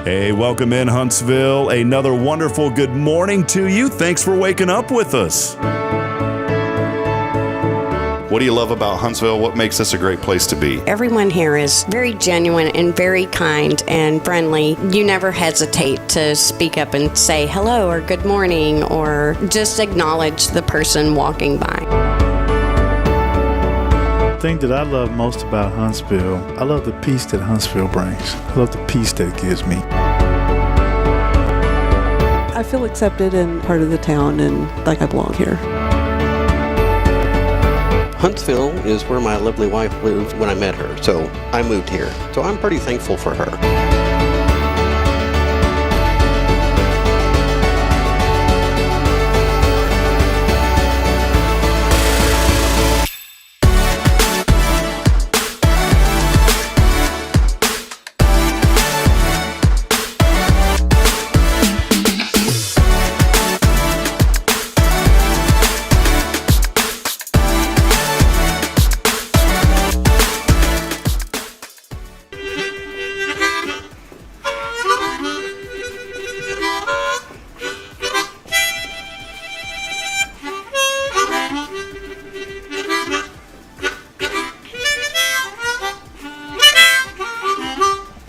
Hey, welcome in Huntsville. Another wonderful good morning to you. Thanks for waking up with us. What do you love about Huntsville? What makes this a great place to be? Everyone here is very genuine and very kind and friendly. You never hesitate to speak up and say hello or good morning or just acknowledge the person walking by. The thing that I love most about Huntsville, I love the peace that Huntsville brings. I love the peace that it gives me. I feel accepted and part of the town and like I belong here. Huntsville is where my lovely wife lived when I met her, so I moved here. So I'm pretty thankful for her.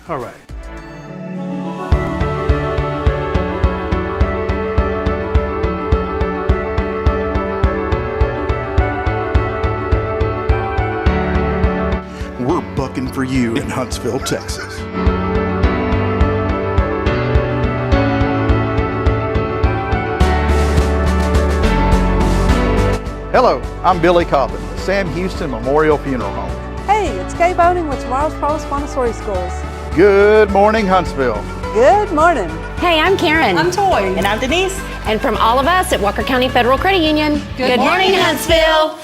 All right. We're bucking for you in Huntsville, Texas. Hello, I'm Billy Cobbin, the Sam Houston Memorial Funeral Home. Hey, it's Gay Boning with Tomorrow's Provost Montessori Schools. Good morning, Huntsville. Good morning. Hey, I'm Karen. I'm Toy. And I'm Denise. And from all of us at Walker County Federal Credit Union, Good morning, Huntsville.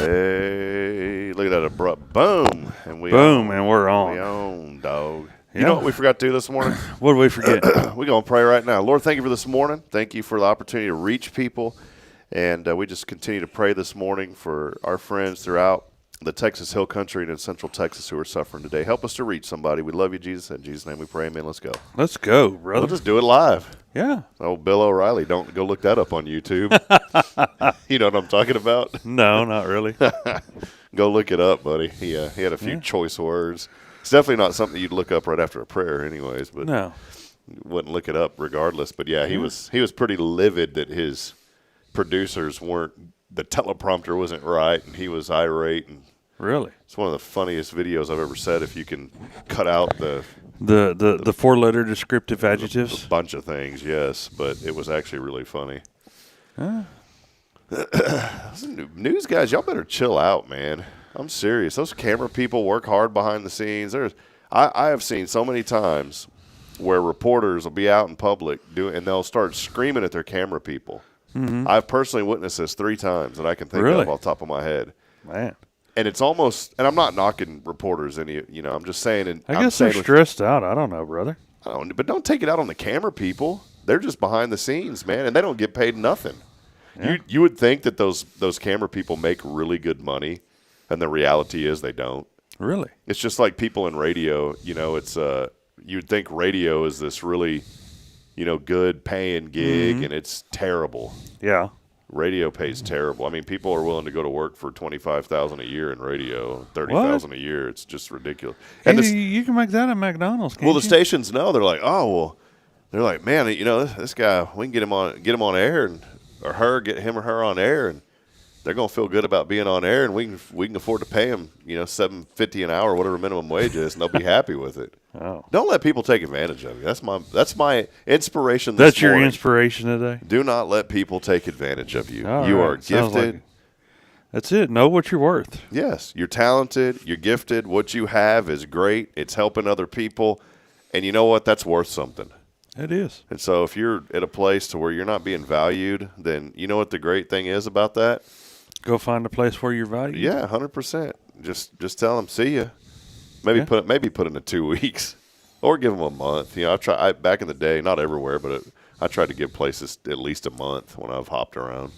Hey, look at that abrupt boom. And we're on. We own, dog. You know what we forgot to do this morning? What did we forget? We're going to pray right now. Lord, thank you for this morning. Thank you for the opportunity to reach people. And we just continue to pray this morning for our friends throughout the Texas Hill Country and in Central Texas who are suffering today. Help us to reach somebody. We love you, Jesus. In Jesus' name we pray. Amen. Let's go. Let's go, brother. We'll just do it live. Yeah. Oh, Bill O'Reilly. Don't go look that up on YouTube. You know what I'm talking about? No, not really. Go look it up, buddy. He had a few choice words. It's definitely not something you'd look up right after a prayer anyways, but No. wouldn't look it up regardless. But, yeah, he was pretty livid that his producers weren't – the teleprompter wasn't right, and he was irate. And Really? it's one of the funniest videos I've ever said if you can cut out the four-letter descriptive adjectives? a bunch of things, yes, but it was actually really funny. News guys, y'all better chill out, man. I'm serious. Those camera people work hard behind the scenes. I have seen so many times where reporters will be out in public and they'll start screaming at their camera people. Mm-hmm. I've personally witnessed this 3 times that I can think of off the top of my head. Man. And it's almost, and I'm not knocking reporters I'm just saying. I guess they're stressed out. I don't know, brother. But don't take it out on the camera people. They're just behind the scenes, man, and they don't get paid nothing. Yeah. You would think that those camera people make really good money, and the reality is they don't. Really? It's just like people in radio. It's you'd think radio is this really, good paying gig, and it's terrible. Yeah. Radio pays terrible. I mean, people are willing to go to work for $25,000 a year in radio, $30,000 a year. It's just ridiculous. And you can make that at McDonald's. Can't the you? stations know. They're like, they're like, man, this guy, we can get him on air, get him or her on air, and they're gonna feel good about being on air, and we can afford to pay them, $7.50 an hour, whatever minimum wage is, and they'll be happy with it. Oh. Don't let people take advantage of you. That's my inspiration. That's your inspiration today. Do not let people take advantage of you. All you right. are gifted. That's it. Know what you're worth. Yes, you're talented. You're gifted. What you have is great. It's helping other people, and you know what? That's worth something. It is. And so if you're at a place to where you're not being valued, then you know what the great thing is about that? Go find a place where you're valued. Yeah, 100%. Just tell them, see ya. Maybe put in 2 weeks, or give them a month. You know, back in the day, not everywhere, but I tried to give places at least a month when I've hopped around.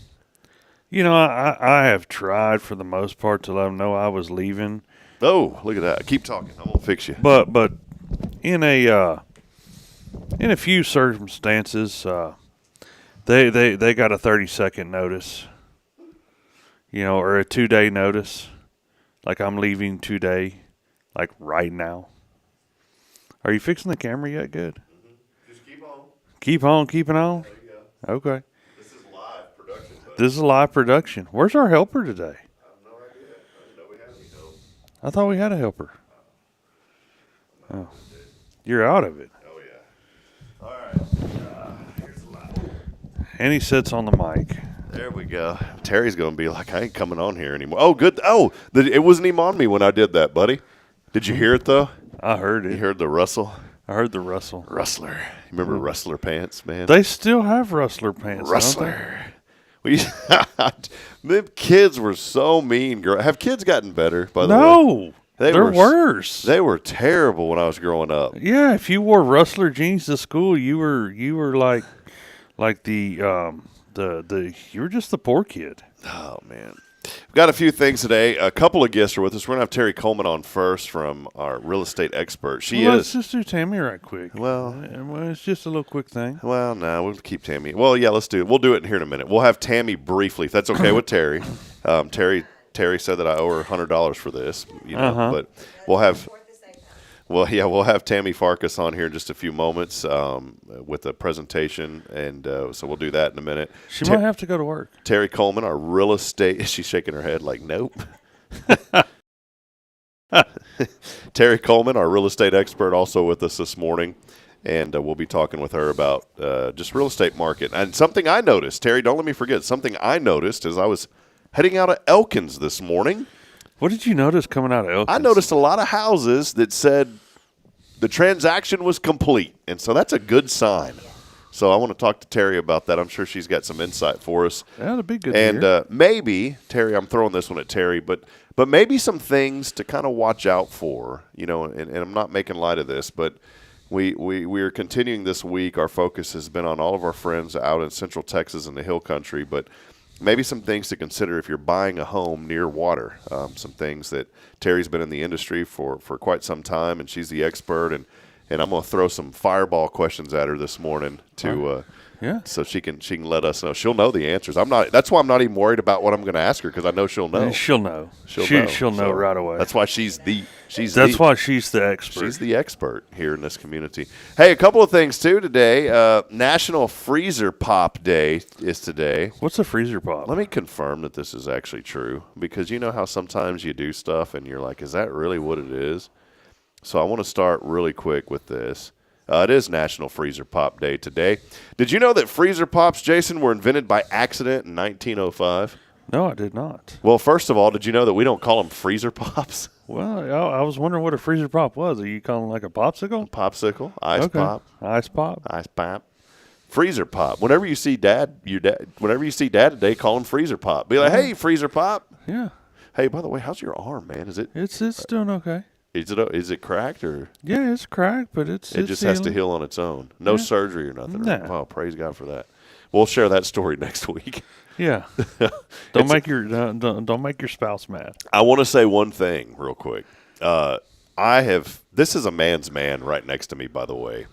You know, I have tried for the most part to let them know I was leaving. Oh, look at that! Keep talking. I'm gonna fix you. But in a few circumstances, they got a 30-second notice. You know, or a 2-day notice. Like, I'm leaving today, like right now. Are you fixing the camera yet? Good. Just keep on. Keep on keeping on? There you go. Okay. This is live production. This is live production. Where's our helper today? I have no idea. I didn't know we had any help. I thought we had a helper. Oh. You're out of it. Oh, yeah. All right. Here's the live. And he sits on the mic. There we go. Terry's going to be like, I ain't coming on here anymore. Oh, good. Oh, it wasn't even on me when I did that, buddy. Did you hear it, though? I heard it. You heard the rustle? I heard the rustle. Rustler. Remember Rustler pants, man? They still have rustler pants. Rustler. Them kids were so mean. Have kids gotten better, by the way? No. They're worse. They were terrible when I was growing up. Yeah, if you wore rustler jeans to school, you were like the you were just the poor kid. Oh, man. We've got a few things today. A couple of guests are with us. We're going to have Terry Coleman on first from our real estate expert. Let's just do Tammy right quick. Well, it's just a little quick thing. Well, no, we'll keep Tammy. Well, yeah, let's do it. We'll do it here in a minute. We'll have Tammy briefly, if that's okay with Terry. Terry said that I owe her $100 for this, but we'll have Tammy Farkas on here in just a few moments with a presentation, and so we'll do that in a minute. She might have to go to work. Terry Coleman, our real estate. She's shaking her head like, nope. Terry Coleman, our real estate expert, also with us this morning, and we'll be talking with her about just real estate market. And something I noticed, Terry, don't let me forget, something I noticed as I was heading out of Elkins this morning. What did you notice coming out of Elkins? I noticed a lot of houses that said the transaction was complete, and so that's a good sign. So I want to talk to Terry about that. I'm sure she's got some insight for us. That'd be good. And maybe, Terry, I'm throwing this one at Terry, but maybe some things to kind of watch out for, and I'm not making light of this, but we are continuing this week. Our focus has been on all of our friends out in Central Texas and the Hill Country, but maybe some things to consider if you're buying a home near water. Some things that Terry's been in the industry for quite some time, and she's the expert. And I'm going to throw some fireball questions at her this morning so she can let us know. She'll know the answers. That's why I'm not even worried about what I'm going to ask her, because I know she'll know. She'll know. She'll know right away. That's why she's the expert. She's the expert here in this community. Hey, a couple of things too today. National Freezer Pop Day is today. What's a freezer pop? Let me confirm that this is actually true, because you know how sometimes you do stuff and you're like, is that really what it is? So I want to start really quick with this. It is National Freezer Pop Day today. Did you know that freezer pops, Jason, were invented by accident in 1905? No, I did not. Well, first of all, did you know that we don't call them freezer pops? Well, I was wondering what a freezer pop was. Are you calling it like a popsicle? Popsicle, ice pop. Ice pop. Ice pop. Freezer pop. Whenever you see dad today, call him freezer pop. Be like, hey, freezer pop. Yeah. Hey, by the way, how's your arm, man? Is it? It's doing okay. Is it cracked or? Yeah, it's cracked, but it just has to heal on its own. No surgery or nothing. No. Right? Wow, praise God for that. We'll share that story next week. Yeah. Don't make your spouse mad. I want to say one thing real quick. This is a man's man right next to me, by the way.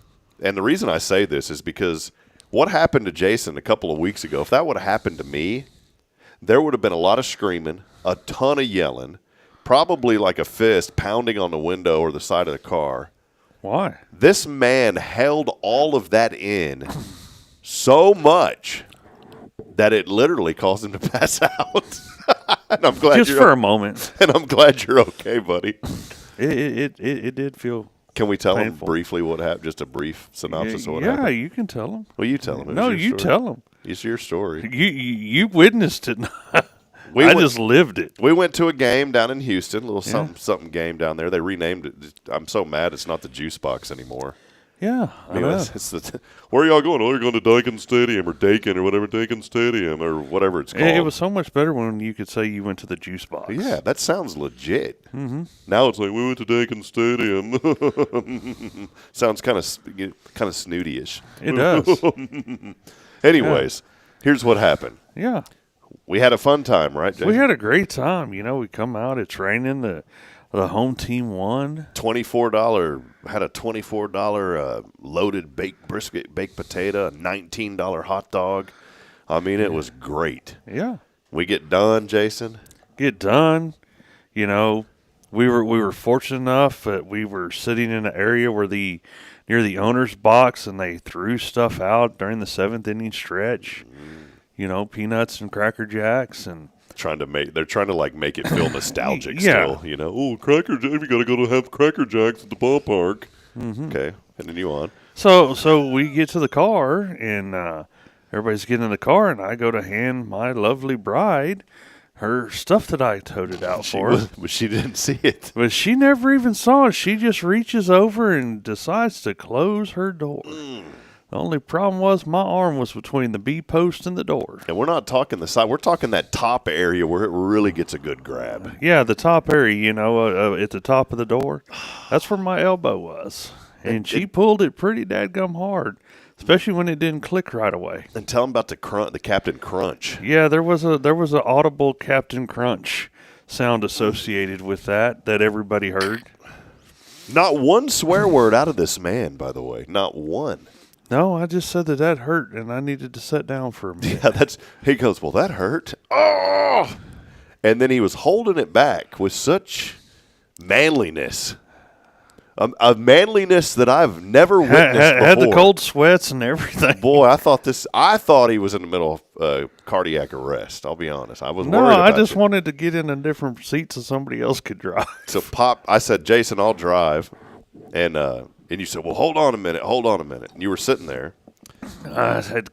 And the reason I say this is because what happened to Jason a couple of weeks ago, if that would have happened to me, there would have been a lot of screaming, a ton of yelling, probably like a fist pounding on the window or the side of the car. Why? This man held all of that in so much that it literally caused him to pass out. And I'm glad just for a moment. And I'm glad you're okay, buddy. It did feel. Can we tell painful. him briefly what happened? Just a brief synopsis of what happened. happened. Yeah, you can tell him. Well, you tell him. No, you tell him. It's your story. You witnessed it. I just lived it. We went to a game down in Houston, a little something game down there. They renamed it. I'm so mad it's not the Juice Box anymore. Yeah, I know. Where are y'all going? Oh, you're going to Dakin Stadium or Dakin or whatever, Dakin Stadium or whatever it's called. It was so much better when you could say you went to the juice box. Yeah, that sounds legit. Mm-hmm. Now it's like, we went to Dakin Stadium. Sounds kind of snooty-ish. It does. Anyways, here's what happened. Yeah. We had a fun time, right, Jason? We had a great time. We come out, it's raining, the home team won. Had a $24 loaded baked brisket, baked potato, a $19 hot dog. I mean, it was great. Yeah. We get done, Jason. We were fortunate enough that we were sitting in an area where near the owner's box, and they threw stuff out during the 7th inning stretch. Peanuts and Cracker Jacks, and they're trying to like make it feel nostalgic. Yeah. Still, oh, Cracker Jack, we gotta go to have Cracker Jacks at the ballpark. Mm-hmm. Okay, continue on. So we get to the car, and everybody's getting in the car, and I go to hand my lovely bride her stuff that I toted out for her. But she didn't see it. But she never even saw it. She just reaches over and decides to close her door. The only problem was my arm was between the B post and the door. And we're not talking the side. We're talking that top area where it really gets a good grab. Yeah, the top area, at the top of the door. That's where my elbow was. And she pulled it pretty dadgum hard, especially when it didn't click right away. And tell them about the Captain Crunch. Yeah, there was an audible Captain Crunch sound associated with that everybody heard. Not one swear word out of this man, by the way. Not one. No, I just said that hurt, and I needed to sit down for a minute. Yeah, he goes, well, that hurt. Oh! And then he was holding it back with such manliness. A manliness that I've never witnessed before. Had the cold sweats and everything. Boy, I thought he was in the middle of cardiac arrest. I'll be honest. I was worried about I just wanted to get in a different seat so somebody else could drive. So I said, Jason, I'll drive. And you said, well, hold on a minute. And you were sitting there. I had to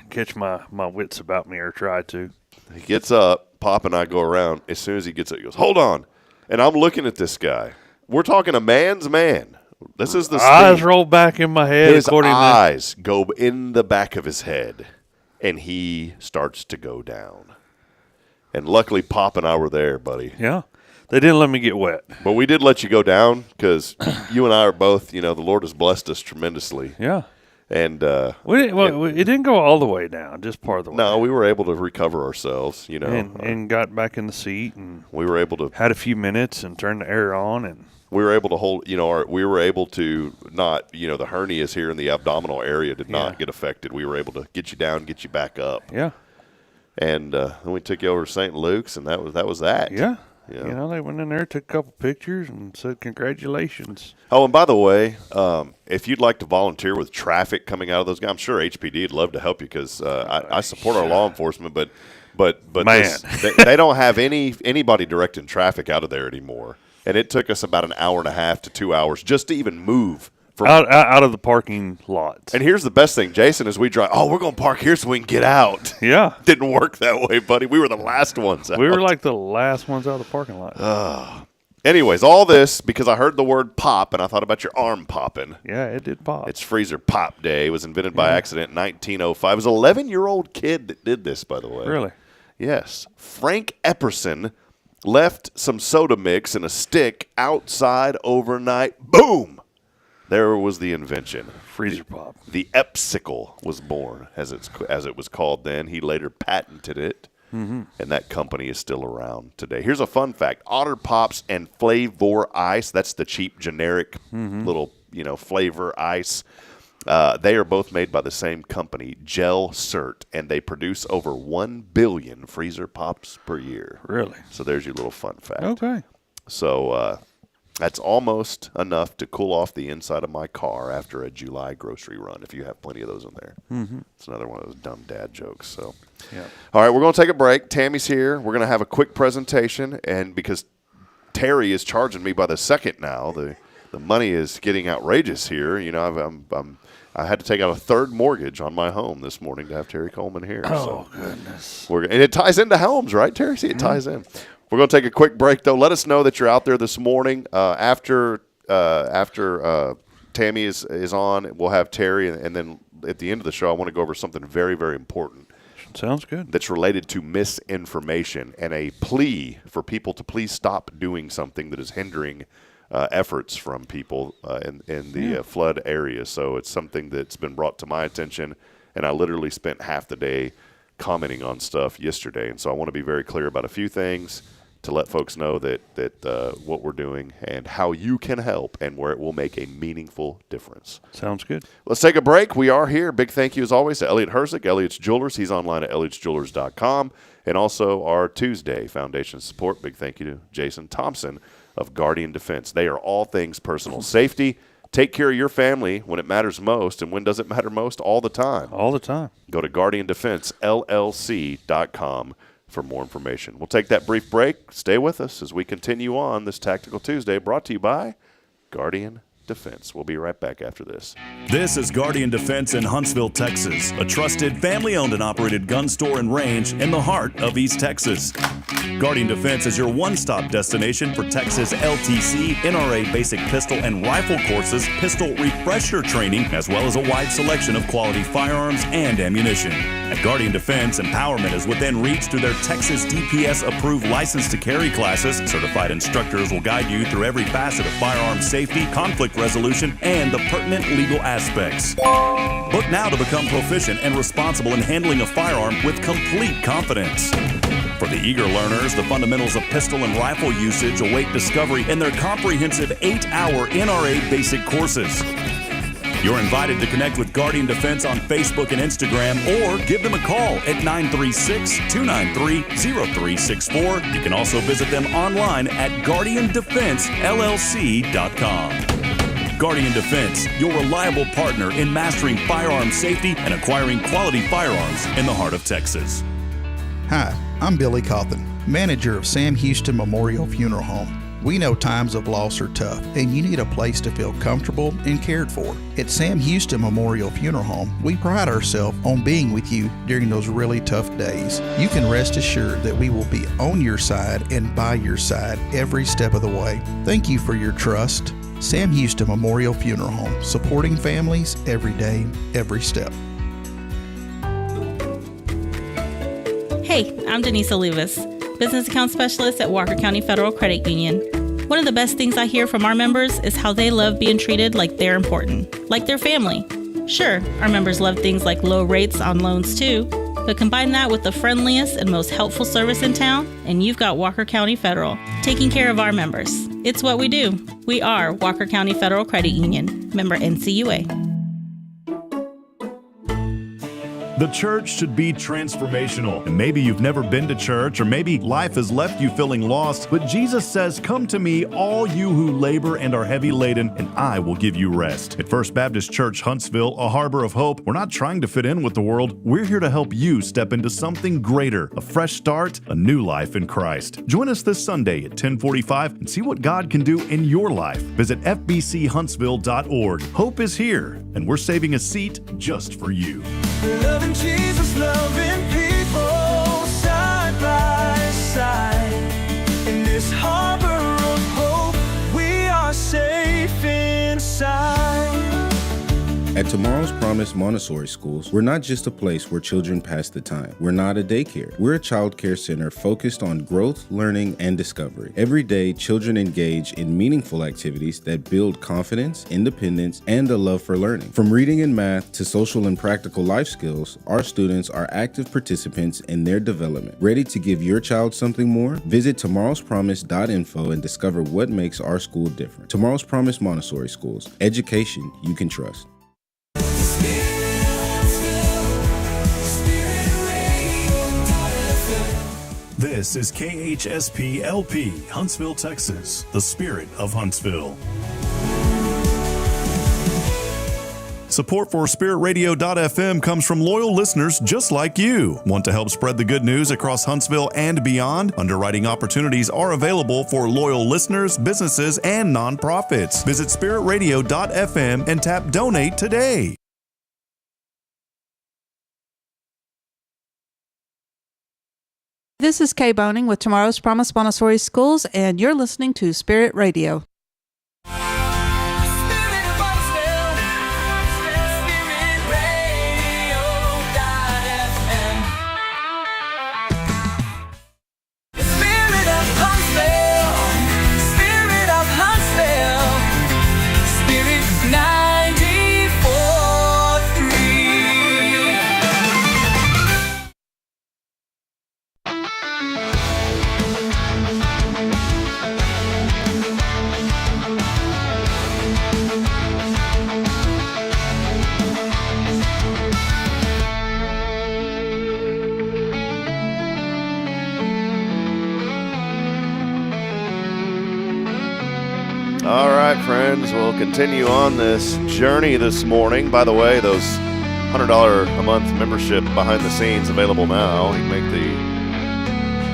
catch my wits about me, or try to. He gets up. Pop and I go around. As soon as he gets up, he goes, hold on. And I'm looking at this guy. We're talking a man's man. This is the eyes roll back in my head. His eyes go in the back of his head, and he starts to go down. And luckily, Pop and I were there, buddy. Yeah. They didn't let me get wet. But we did let you go down because you and I are both, the Lord has blessed us tremendously. Yeah. And it didn't go all the way down, just part of the way. No, we were able to recover ourselves, and got back in the seat, and we were able to had a few minutes and turned the air on, and we were able to hold, we were able to not, the hernias here in the abdominal area did not get affected. We were able to get you down, get you back up. Yeah. And then we took you over to St. Luke's, and that was that. Yeah. Yeah. They went in there, took a couple pictures, and said congratulations. Oh, and by the way, if you'd like to volunteer with traffic coming out of those guys, I'm sure HPD would love to help you because I support our law enforcement, but man, they don't have anybody directing traffic out of there anymore. And it took us about an hour and a half to 2 hours just to even move. Out of the parking lot. And here's the best thing, Jason, as we drive, we're going to park here so we can get out. Yeah. Didn't work that way, buddy. We were the last ones out. We were like the last ones out of the parking lot. Anyways, all this because I heard the word pop, and I thought about your arm popping. Yeah, it did pop. It's Freezer Pop Day. It was invented by accident in 1905. It was an 11-year-old kid that did this, by the way. Really? Yes. Frank Epperson left some soda mix in a stick outside overnight. Boom! There was the invention. Freezer Pop. The Epsicle was born, as it was called then. He later patented it, and that company is still around today. Here's a fun fact. Otter Pops and Flavor Ice, that's the cheap generic little flavor ice, they are both made by the same company, Gel Cert, and they produce over 1 billion Freezer Pops per year. Really? So there's your little fun fact. Okay. So that's almost enough to cool off the inside of my car after a July grocery run, if you have plenty of those in there. Mm-hmm. It's another one of those dumb dad jokes. So, yeah. All right, we're going to take a break. Tammy's here. We're going to have a quick presentation, and because Terry is charging me by the second now, the money is getting outrageous here. I had to take out a third mortgage on my home this morning to have Terry Coleman here. Oh, goodness. And it ties into Helms, right, Terry? See, it ties in. We're going to take a quick break, though. Let us know that you're out there this morning after Tammy is on. We'll have Terry, and then at the end of the show, I want to go over something very, very important. Sounds good. That's related to misinformation and a plea for people to please stop doing something that is hindering efforts from people in the flood area. So it's something that's been brought to my attention, and I literally spent half the day commenting on stuff yesterday. And so I want to be very clear about a few things to let folks know that what we're doing and how you can help and where it will make a meaningful difference. Sounds good. Let's take a break. We are here. Big thank you, as always, to Elliot Herzig, Elliot's Jewelers. He's online at elliotsjewelers.com. And also our Tuesday Foundation support. Big thank you to Jason Thompson of Guardian Defense. They are all things personal safety. Take care of your family when it matters most. And when does it matter most? All the time. All the time. Go to guardiandefensellc.com for more information. We'll take that brief break. Stay with us as we continue on this Tactical Tuesday, brought to you by Guardian Defense. We'll be right back after this. This is Guardian Defense in Huntsville, Texas, a trusted family-owned and operated gun store and range in the heart of East Texas. Guardian Defense is your one-stop destination for Texas LTC, NRA basic pistol and rifle courses, pistol refresher training, as well as a wide selection of quality firearms and ammunition. At Guardian Defense, empowerment is within reach through their Texas DPS-approved license to carry classes. Certified instructors will guide you through every facet of firearm safety, conflict resolution, and the pertinent legal aspects. Book now to become proficient and responsible in handling a firearm with complete confidence. For the eager learners, the fundamentals of pistol and rifle usage await discovery in their comprehensive 8-hour NRA basic courses. You're invited to connect with Guardian Defense on Facebook and Instagram, or give them a call at 936-293-0364. You can also visit them online at guardiandefensellc.com. Guardian Defense, your reliable partner in mastering firearm safety and acquiring quality firearms in the heart of Texas. Hi, I'm Billy Cawthon, manager of Sam Houston Memorial Funeral Home. We know times of loss are tough, and you need a place to feel comfortable and cared for. At Sam Houston Memorial Funeral Home, we pride ourselves on being with you during those really tough days. You can rest assured that we will be on your side and by your side every step of the way. Thank you for your trust. Sam Houston Memorial Funeral Home, supporting families every day, every step. Hey, I'm Denise Olivas, Business Account Specialist at Walker County Federal Credit Union. One of the best things I hear from our members is how they love being treated like they're important, like their family. Sure, our members love things like low rates on loans too, but combine that with the friendliest and most helpful service in town, and you've got Walker County Federal, taking care of our members. It's what we do. We are Walker County Federal Credit Union, member NCUA. The church should be transformational. And maybe you've never been to church, or maybe life has left you feeling lost, but Jesus says, "Come to me, all you who labor and are heavy laden, and I will give you rest." At First Baptist Church, Huntsville, a harbor of hope, we're not trying to fit in with the world. We're here to help you step into something greater, a fresh start, a new life in Christ. Join us this Sunday at 10:45 and see what God can do in your life. Visit fbchuntsville.org. Hope is here, and we're saving a seat just for you. Loving Jesus, loving people side by side. In this harbor of hope, we are safe inside. At Tomorrow's Promise Montessori Schools, we're not just a place where children pass the time. We're not a daycare. We're a child care center focused on growth, learning, and discovery. Every day, children engage in meaningful activities that build confidence, independence, and a love for learning. From reading and math to social and practical life skills, our students are active participants in their development. Ready to give your child something more? Visit tomorrowspromise.info and discover what makes our school different. Tomorrow's Promise Montessori Schools. Education you can trust. This is KHSP-LP, Huntsville, Texas, the spirit of Huntsville. Support for SpiritRadio.fm comes from loyal listeners just like you. Want to help spread the good news across Huntsville and beyond? Underwriting opportunities are available for loyal listeners, businesses, and nonprofits. Visit SpiritRadio.fm and tap Donate today. This is Kay Boning with Tomorrow's Promise Montessori Schools, and you're listening to Spirit Radio. Spirit of honesty. friends. We'll continue on this journey this morning. By the way, those $100 a month membership behind the scenes available now. You can make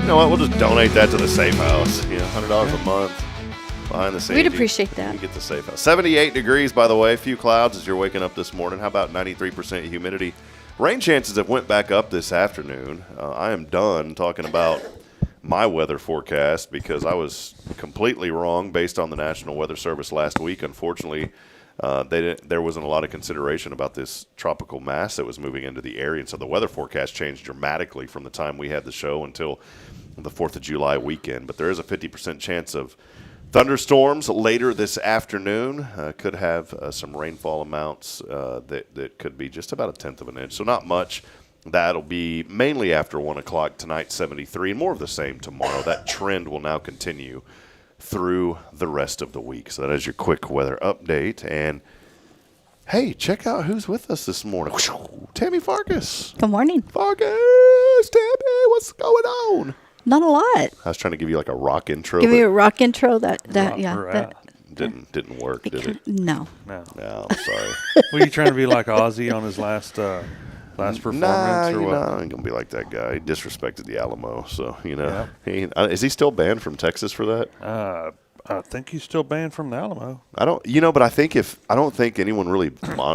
you know what? We'll just donate that to the Safe House. $100 a month behind the scenes. We'd appreciate that. You get the Safe House. 78 degrees, by the way. Few clouds as you're waking up this morning. How about 93% humidity? Rain chances have went back up this afternoon. I am done talking about my weather forecast because I was completely wrong based on the National Weather Service last week. Unfortunately, there wasn't a lot of consideration about this tropical mass that was moving into the area, and so the weather forecast changed dramatically from the time we had the show until the 4th of July weekend. But there is a 50% chance of thunderstorms later this afternoon. Could have some rainfall amounts that could be just about 1/10 of an inch, so not much. That'll be mainly after 1 o'clock tonight, 73, and more of the same tomorrow. That trend will now continue through the rest of the week. So that is your quick weather update. And, hey, check out who's with us this morning. Tammy Farkas. Good morning. Farkas, Tammy, what's going on? Not a lot. I was trying to give you like a rock intro. Give me a rock intro. That Didn't work, did it? No. No, I'm sorry. Were you trying to be like Ozzy on his last performance? Nah, or what? I ain't gonna be like that guy. He disrespected the Alamo, so is he still banned from Texas for that? I think he's still banned from the Alamo. I don't, but I don't think anyone really.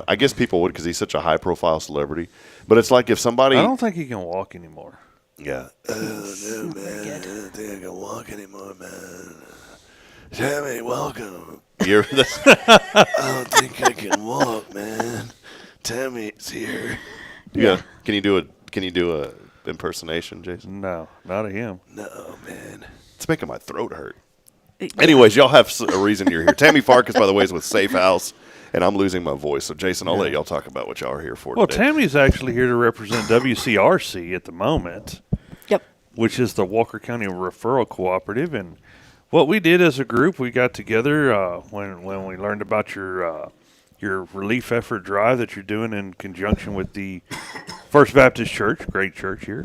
I guess people would because he's such a high-profile celebrity. But it's like if somebody. I don't think he can walk anymore. Yeah. Oh no, man! I don't think I can walk anymore, man. Tammy, welcome. I don't think I can walk, man. Tammy's here. Yeah. Can you do a impersonation, Jason? No, not of him. No, man. It's making my throat hurt. Anyways, y'all have a reason you're here. Tammy Farkas, by the way, is with Safe House, and I'm losing my voice. So, Jason, I'll let y'all talk about what y'all are here for today. Well, Tammy's actually here to represent WCRC at the moment. Yep. Which is the Walker County Referral Cooperative. And what we did as a group, we got together when we learned about your relief effort drive that you're doing in conjunction with the First Baptist Church, great church here.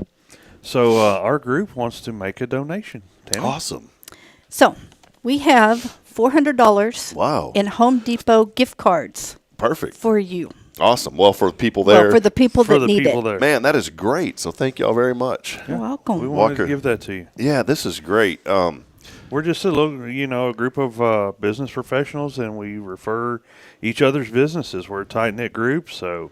So our group wants to make a donation. Tammy? Awesome. So we have $400 wow. in Home Depot gift cards. Perfect. For you. Awesome. Well, for the people there. Well, for the people that need it. There. Man, that is great. So thank y'all very much. You're welcome. We wanted to give that to you. Yeah, this is great. We're just a little, a group of business professionals, and we refer each other's businesses. We're a tight-knit group, so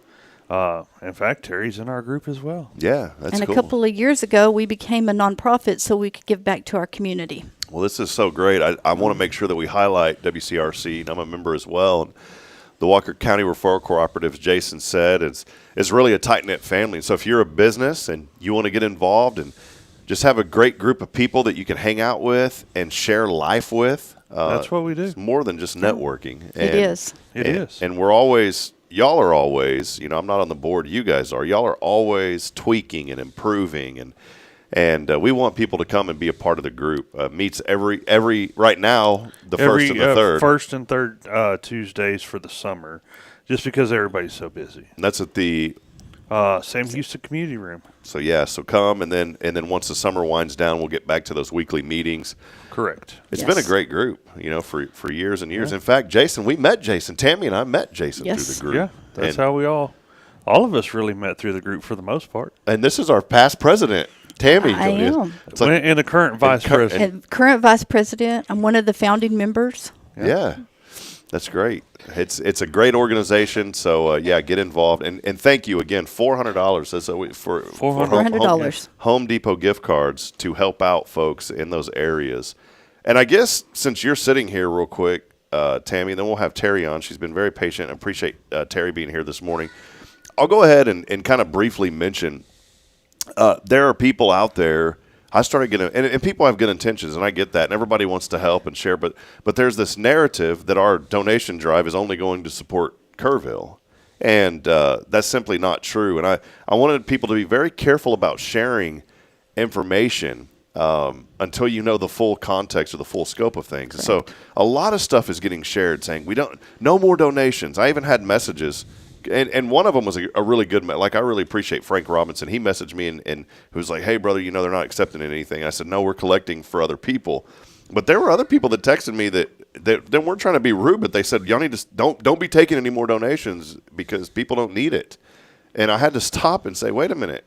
in fact, Terry's in our group as well. Yeah, that's cool. And a couple of years ago, we became a nonprofit so we could give back to our community. Well, this is so great. I want to make sure that we highlight WCRC, and I'm a member as well. And the Walker County Referral Cooperative, as Jason said, is really a tight-knit family. So if you're a business and you want to get involved and just have a great group of people that you can hang out with and share life with. That's what we do. It's more than just networking. It is. It is. And we're always, y'all are always, I'm not on the board, you guys are. Y'all are always tweaking and improving. And we want people to come and be a part of the group. Meets every right now, first and the third. First and third Tuesdays for the summer, just because everybody's so busy. And that's at the Sam Houston Community Room. So come, and then once the summer winds down, we'll get back to those weekly meetings. Correct. It's been a great group, for years and years. Yeah. In fact, we met Jason. Tammy and I met Jason through the group. Yeah, that's how we all of us really met through the group for the most part. And this is our past president, Tammy. I am. It's like, and the current vice president. And current vice president. I'm one of the founding members. Yeah. That's great. It's a great organization. So get involved and thank you again. $400. That's for $400 Home Depot gift cards to help out folks in those areas. And I guess since you're sitting here real quick, Tammy, then we'll have Terry on. She's been very patient. I appreciate Terry being here this morning. I'll go ahead and kind of briefly mention there are people out there. I started getting, and people have good intentions, and I get that, and everybody wants to help and share, but there's this narrative that our donation drive is only going to support Kerrville, and that's simply not true. And I wanted people to be very careful about sharing information until you know the full context or the full scope of things. Correct. So a lot of stuff is getting shared saying no more donations. I even had messages. And one of them was a really good, like I really appreciate Frank Robinson. He messaged me and he was like, hey, brother, they're not accepting anything. I said, no, we're collecting for other people. But there were other people that texted me that they weren't trying to be rude, but they said, y'all need to don't be taking any more donations because people don't need it. And I had to stop and say, wait a minute,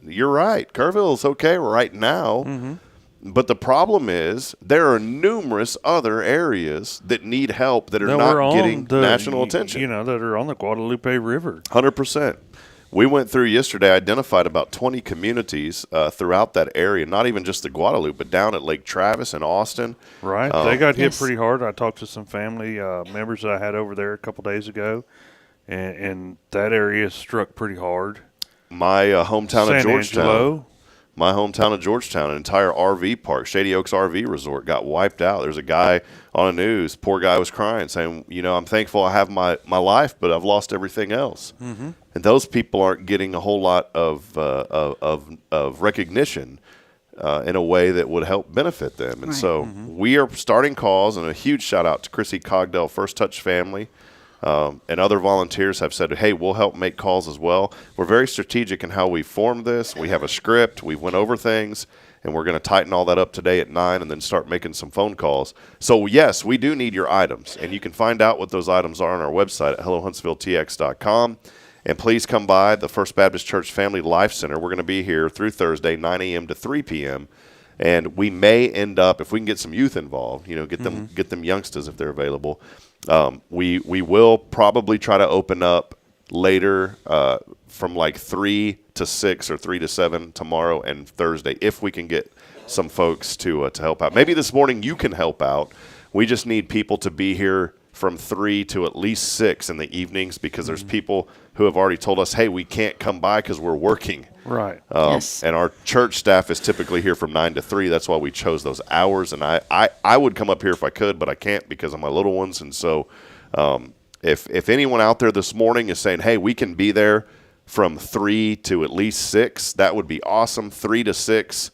you're right. Kerrville is okay right now. Mm-hmm. But the problem is there are numerous other areas that need help that are not getting national attention. You know, that are on the Guadalupe River. 100%. We went through yesterday, identified about 20 communities throughout that area, not even just the Guadalupe, but down at Lake Travis and Austin. Right. They got hit pretty hard. I talked to some family members that I had over there a couple days ago, and that area struck pretty hard. My hometown of Georgetown. Angelo. My hometown of Georgetown, an entire RV park, Shady Oaks RV Resort, got wiped out. There's a guy on the news, poor guy was crying, saying, you know, I'm thankful I have my life, but I've lost everything else. Mm-hmm. And those people aren't getting a whole lot of recognition in a way that would help benefit them. And so we are starting calls, and a huge shout out to Chrissy Cogdell, First Touch family. And other volunteers have said, hey, we'll help make calls as well. We're very strategic in how we form this. We have a script. We went over things, and we're going to tighten all that up today at 9 and then start making some phone calls. So, yes, we do need your items, and you can find out what those items are on our website at hellohuntsvilletx.com. And please come by the First Baptist Church Family Life Center. We're going to be here through Thursday, 9 a.m. to 3 p.m., and we may end up, if we can get some youth involved, you know, get them youngsters if they're available. We will probably try to open up later from like 3 to 6 or 3 to 7 tomorrow and Thursday if we can get some folks to help out. Maybe this morning you can help out. We just need people to be here from 3 to at least 6 in the evenings because there's people who have already told us, hey, we can't come by because we're working. Right. And our church staff is typically here from 9 to 3. That's why we chose those hours. And I would come up here if I could, but I can't because of my little ones. And so if anyone out there this morning is saying, hey, we can be there from 3 to at least 6, that would be awesome. 3 to 6,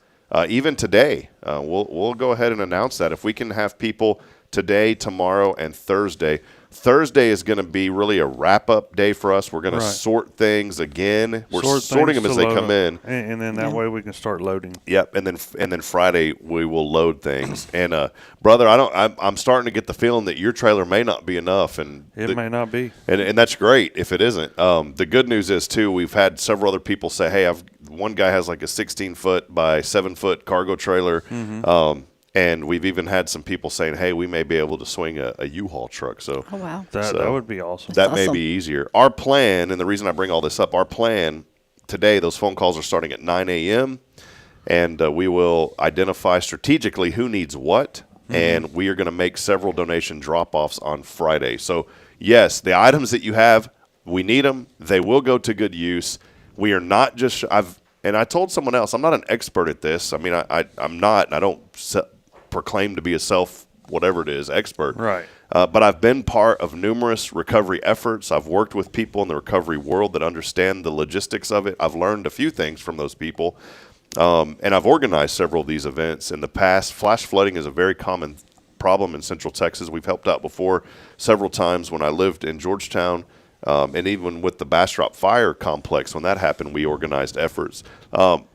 even today. We'll go ahead and announce that. If we can have people today, tomorrow, and Thursday. Thursday is going to be really a wrap-up day for us. We're going to sort things again. We're sorting them as they come in. And then that way we can start loading. Yep, and then Friday we will load things. And brother, I'm starting to get the feeling that your trailer may not be enough, and it may not be. And that's great if it isn't. The good news is too, we've had several other people say, hey, one guy has like a 16-foot by 7-foot cargo trailer. Mm-hmm. And we've even had some people saying, hey, we may be able to swing a U-Haul truck. So, oh, wow. That would be awesome. That may be easier. Our plan, and the reason I bring all this up, our plan today, those phone calls are starting at 9 a.m., and we will identify strategically who needs what, and we are going to make several donation drop-offs on Friday. So, yes, the items that you have, we need them. They will go to good use. We are not just and I told someone else, I'm not an expert at this. I mean, I'm not, and I don't proclaim to be a whatever it is, expert. Right. But I've been part of numerous recovery efforts. I've worked with people in the recovery world that understand the logistics of it. I've learned a few things from those people. And I've organized several of these events in the past. Flash flooding is a very common problem in Central Texas. We've helped out before several times when I lived in Georgetown. And even with the Bastrop Fire Complex, when that happened, we organized efforts.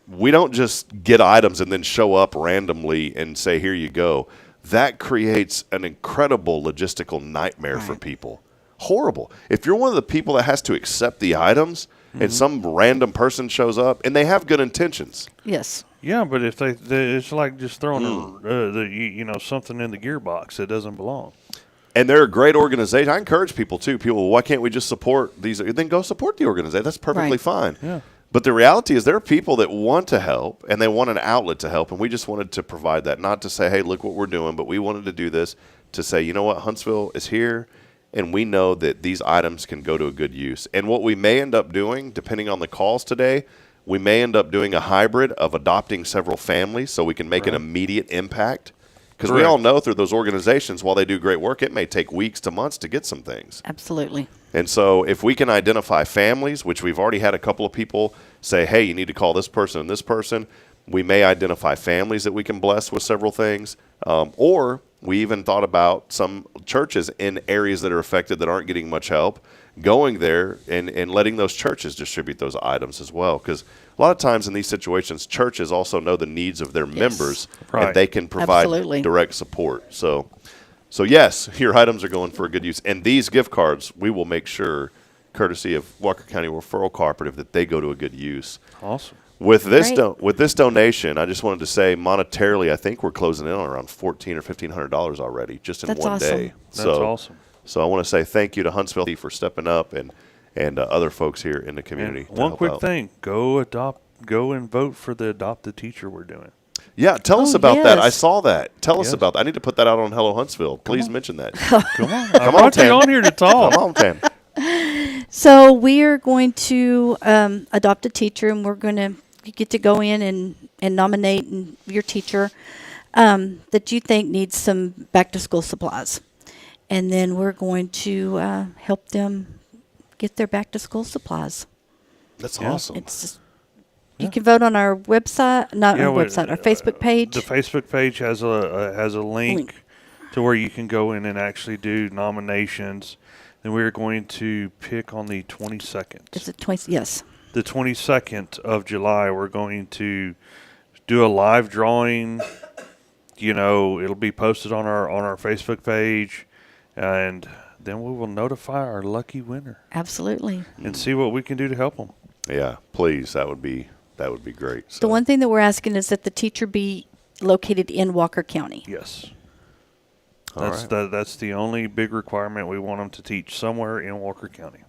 We don't just get items and then show up randomly and say, here you go. That creates an incredible logistical nightmare for people. Horrible. If you're one of the people that has to accept the items and some random person shows up and they have good intentions. Yes. Yeah, but if it's like just throwing something in the gearbox that doesn't belong. And they're a great organization. I encourage people, too. People, why can't we just support these? Then go support the organization. That's perfectly fine. Yeah. But the reality is there are people that want to help, and they want an outlet to help, and we just wanted to provide that. Not to say, hey, look what we're doing, but we wanted to do this to say, you know what, Huntsville is here, and we know that these items can go to a good use. And what we may end up doing, depending on the calls today, we may end up doing a hybrid of adopting several families so we can make an immediate impact. Because we all know through those organizations, while they do great work, it may take weeks to months to get some things. Absolutely. And so if we can identify families, which we've already had a couple of people say, hey, you need to call this person and this person, we may identify families that we can bless with several things. Or we even thought about some churches in areas that are affected that aren't getting much help, going there and letting those churches distribute those items as well. Because a lot of times in these situations, churches also know the needs of their members, and they can provide direct support. So So, yes, your items are going for a good use. And these gift cards, we will make sure, courtesy of Walker County Referral Cooperative, that they go to a good use. Awesome. With this donation, I just wanted to say monetarily, I think we're closing in on around $1,400 or $1,500 already just in one day. That's awesome. So I want to say thank you to Huntsville for stepping up and other folks here in the community. And one quick thing, go and vote for the Adopt a Teacher we're doing. Yeah, tell us about that. I saw that. Tell us about that. I need to put that out on Hello Huntsville. Please mention that. Come on. I brought you on here to talk. Come on, Tam. So we are going to adopt a teacher, and we're going to get to go in and nominate your teacher that you think needs some back-to-school supplies. And then we're going to help them get their back-to-school supplies. That's awesome. It's just, you can vote on our website, our Facebook page. The Facebook page has a link to where you can go in and actually do nominations. And we're going to pick on the 22nd. It's the 20th, yes. The 22nd of July, we're going to do a live drawing. It'll be posted on our Facebook page, and then we will notify our lucky winner. Absolutely. And see what we can do to help them. Yeah, please. That would be great. So. The one thing that we're asking is that the teacher be located in Walker County. Yes. That's the only big requirement. We want them to teach somewhere in Walker County.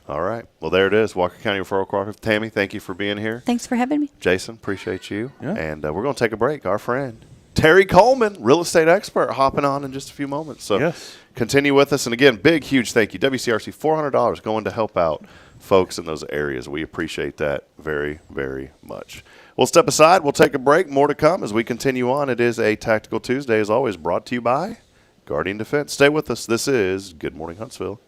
All right. Well, there it is. Walker County Referral Cooperative. Tammy, thank you for being here. Thanks for having me. Jason, appreciate you. Yeah. And we're going to take a break. Our friend Terry Coleman, real estate expert, hopping on in just a few moments. So continue with us. And again, big, huge thank you. WCRC, $400 going to help out folks in those areas. We appreciate that very, very much. We'll step aside. We'll take a break. More to come as we continue on. It is a Tactical Tuesday, as always, brought to you by Guardian Defense. Stay with us. This is Good Morning Huntsville.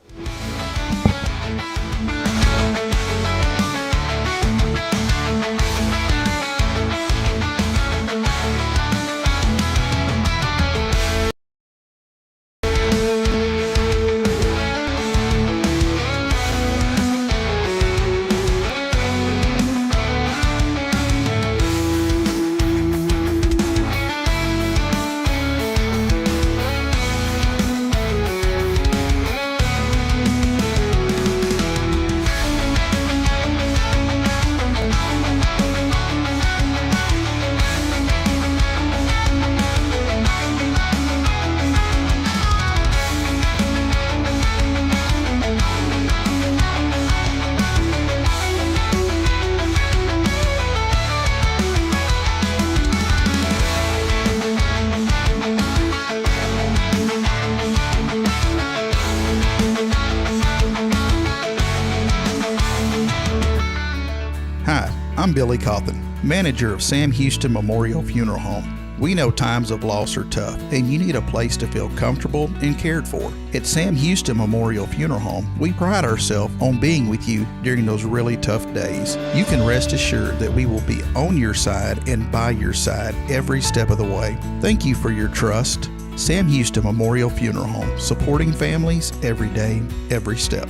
I'm Billy Cawthon, manager of Sam Houston Memorial Funeral Home. We know times of loss are tough, and you need a place to feel comfortable and cared for. At Sam Houston Memorial Funeral Home, we pride ourselves on being with you during those really tough days. You can rest assured that we will be on your side and by your side every step of the way. Thank you for your trust. Sam Houston Memorial Funeral Home, supporting families every day, every step.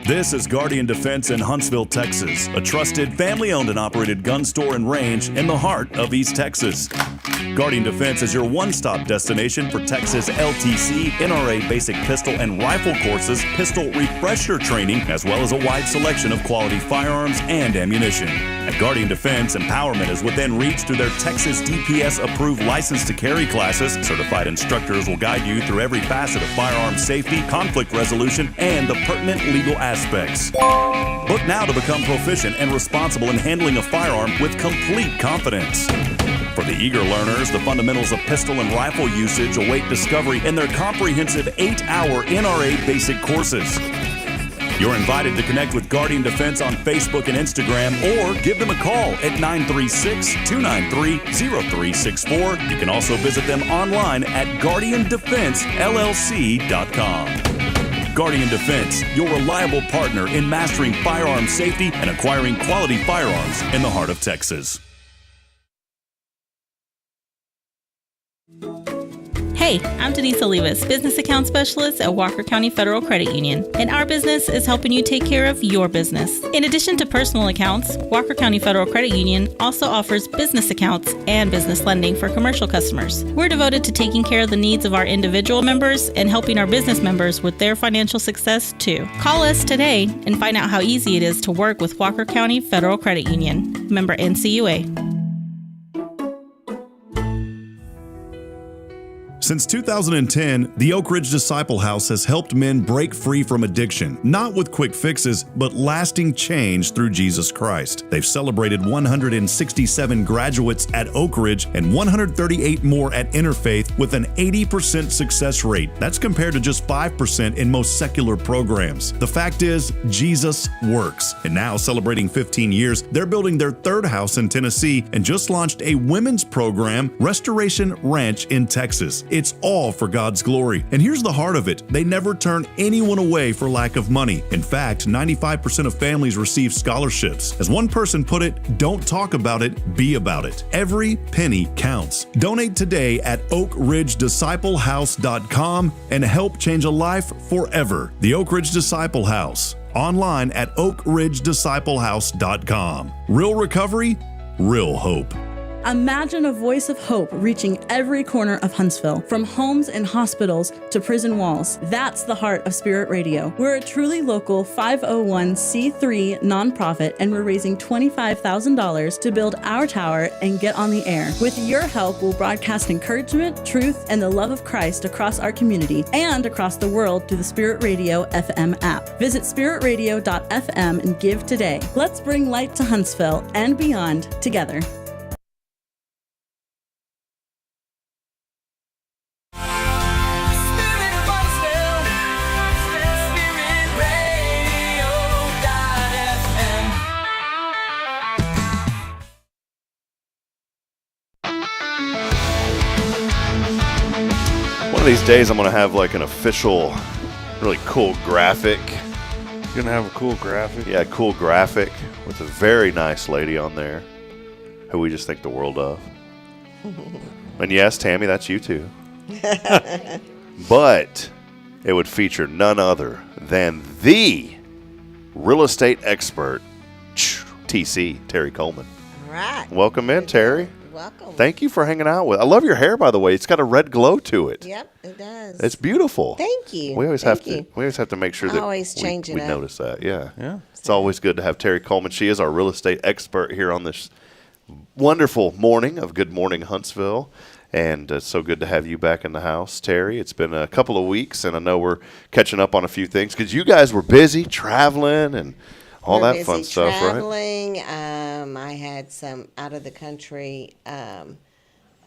This is Guardian Defense in Huntsville, Texas, a trusted family-owned and operated gun store and range in the heart of East Texas. Guardian Defense is your one-stop destination for Texas LTC, NRA basic pistol and rifle courses, pistol refresher training, as well as a wide selection of quality firearms and ammunition. At Guardian Defense, empowerment is within reach through their Texas DPS-approved license to carry classes. Certified instructors will guide you through every facet of firearm safety, conflict resolution, and the pertinent legal aspects. Book now to become proficient and responsible in handling a firearm with complete confidence. For the eager learners, the fundamentals of pistol and rifle usage await discovery in their comprehensive 8-hour NRA basic courses. You're invited to connect with Guardian Defense on Facebook and Instagram, or give them a call at 936-293-0364. You can also visit them online at guardiandefensellc.com. Guardian Defense, your reliable partner in mastering firearm safety and acquiring quality firearms in the heart of Texas. Hey, Hey, I'm Denise Olivas, Business Account Specialist at Walker County Federal Credit Union, and our business is helping you take care of your business. In addition to personal accounts, Walker County Federal Credit Union also offers business accounts and business lending for commercial customers. We're devoted to taking care of the needs of our individual members and helping our business members with their financial success too. Call us today and find out how easy it is to work with Walker County Federal Credit Union. Member NCUA. Since 2010, the Oak Ridge Disciple House has helped men break free from addiction, not with quick fixes, but lasting change through Jesus Christ. They've celebrated 167 graduates at Oak Ridge and 138 more at Interfaith with an 80% success rate. That's compared to just 5% in most secular programs. The fact is, Jesus works. And now, celebrating 15 years, they're building their third house in Tennessee and just launched a women's program, Restoration Ranch in Texas. It's all for God's glory. And here's the heart of it. They never turn anyone away for lack of money. In fact, 95% of families receive scholarships. As one person put it, don't talk about it, be about it. Every penny counts. Donate today at oakridgedisciplehouse.com and help change a life forever. The Oak Ridge Disciple House. Online at oakridgedisciplehouse.com. Real recovery, real hope. Imagine a voice of hope reaching every corner of Huntsville, from homes and hospitals to prison walls. That's the heart of Spirit Radio. We're a truly local 501c3 nonprofit, and we're raising $25,000 to build our tower and get on the air. With your help, we'll broadcast encouragement, truth, and the love of Christ across our community and across the world through the Spirit Radio FM app. Visit spiritradio.fm and give today. Let's bring light to Huntsville and beyond together. One of these days, I'm going to have like an official, really cool graphic. You're going to have a cool graphic? Yeah, cool graphic with a very nice lady on there who we just think the world of. And yes, Tammy, that's you too. But it would feature none other than the real estate expert, TC, Terry Coleman. All right. Welcome in, Terry. Welcome. Thank you for hanging out with. I love your hair, by the way. It's got a red glow to it. Yep, it does. It's beautiful. Thank you. We always have to make sure that always change it we up. notice that. Yeah. Yeah. It's always good to have Terry Coleman. She is our real estate expert here on this wonderful morning of Good Morning Huntsville. And it's so good to have you back in the house, Terry. It's been a couple of weeks, and I know we're catching up on a few things because you guys were busy traveling and all that fun stuff, right? Traveling. I had some out of the country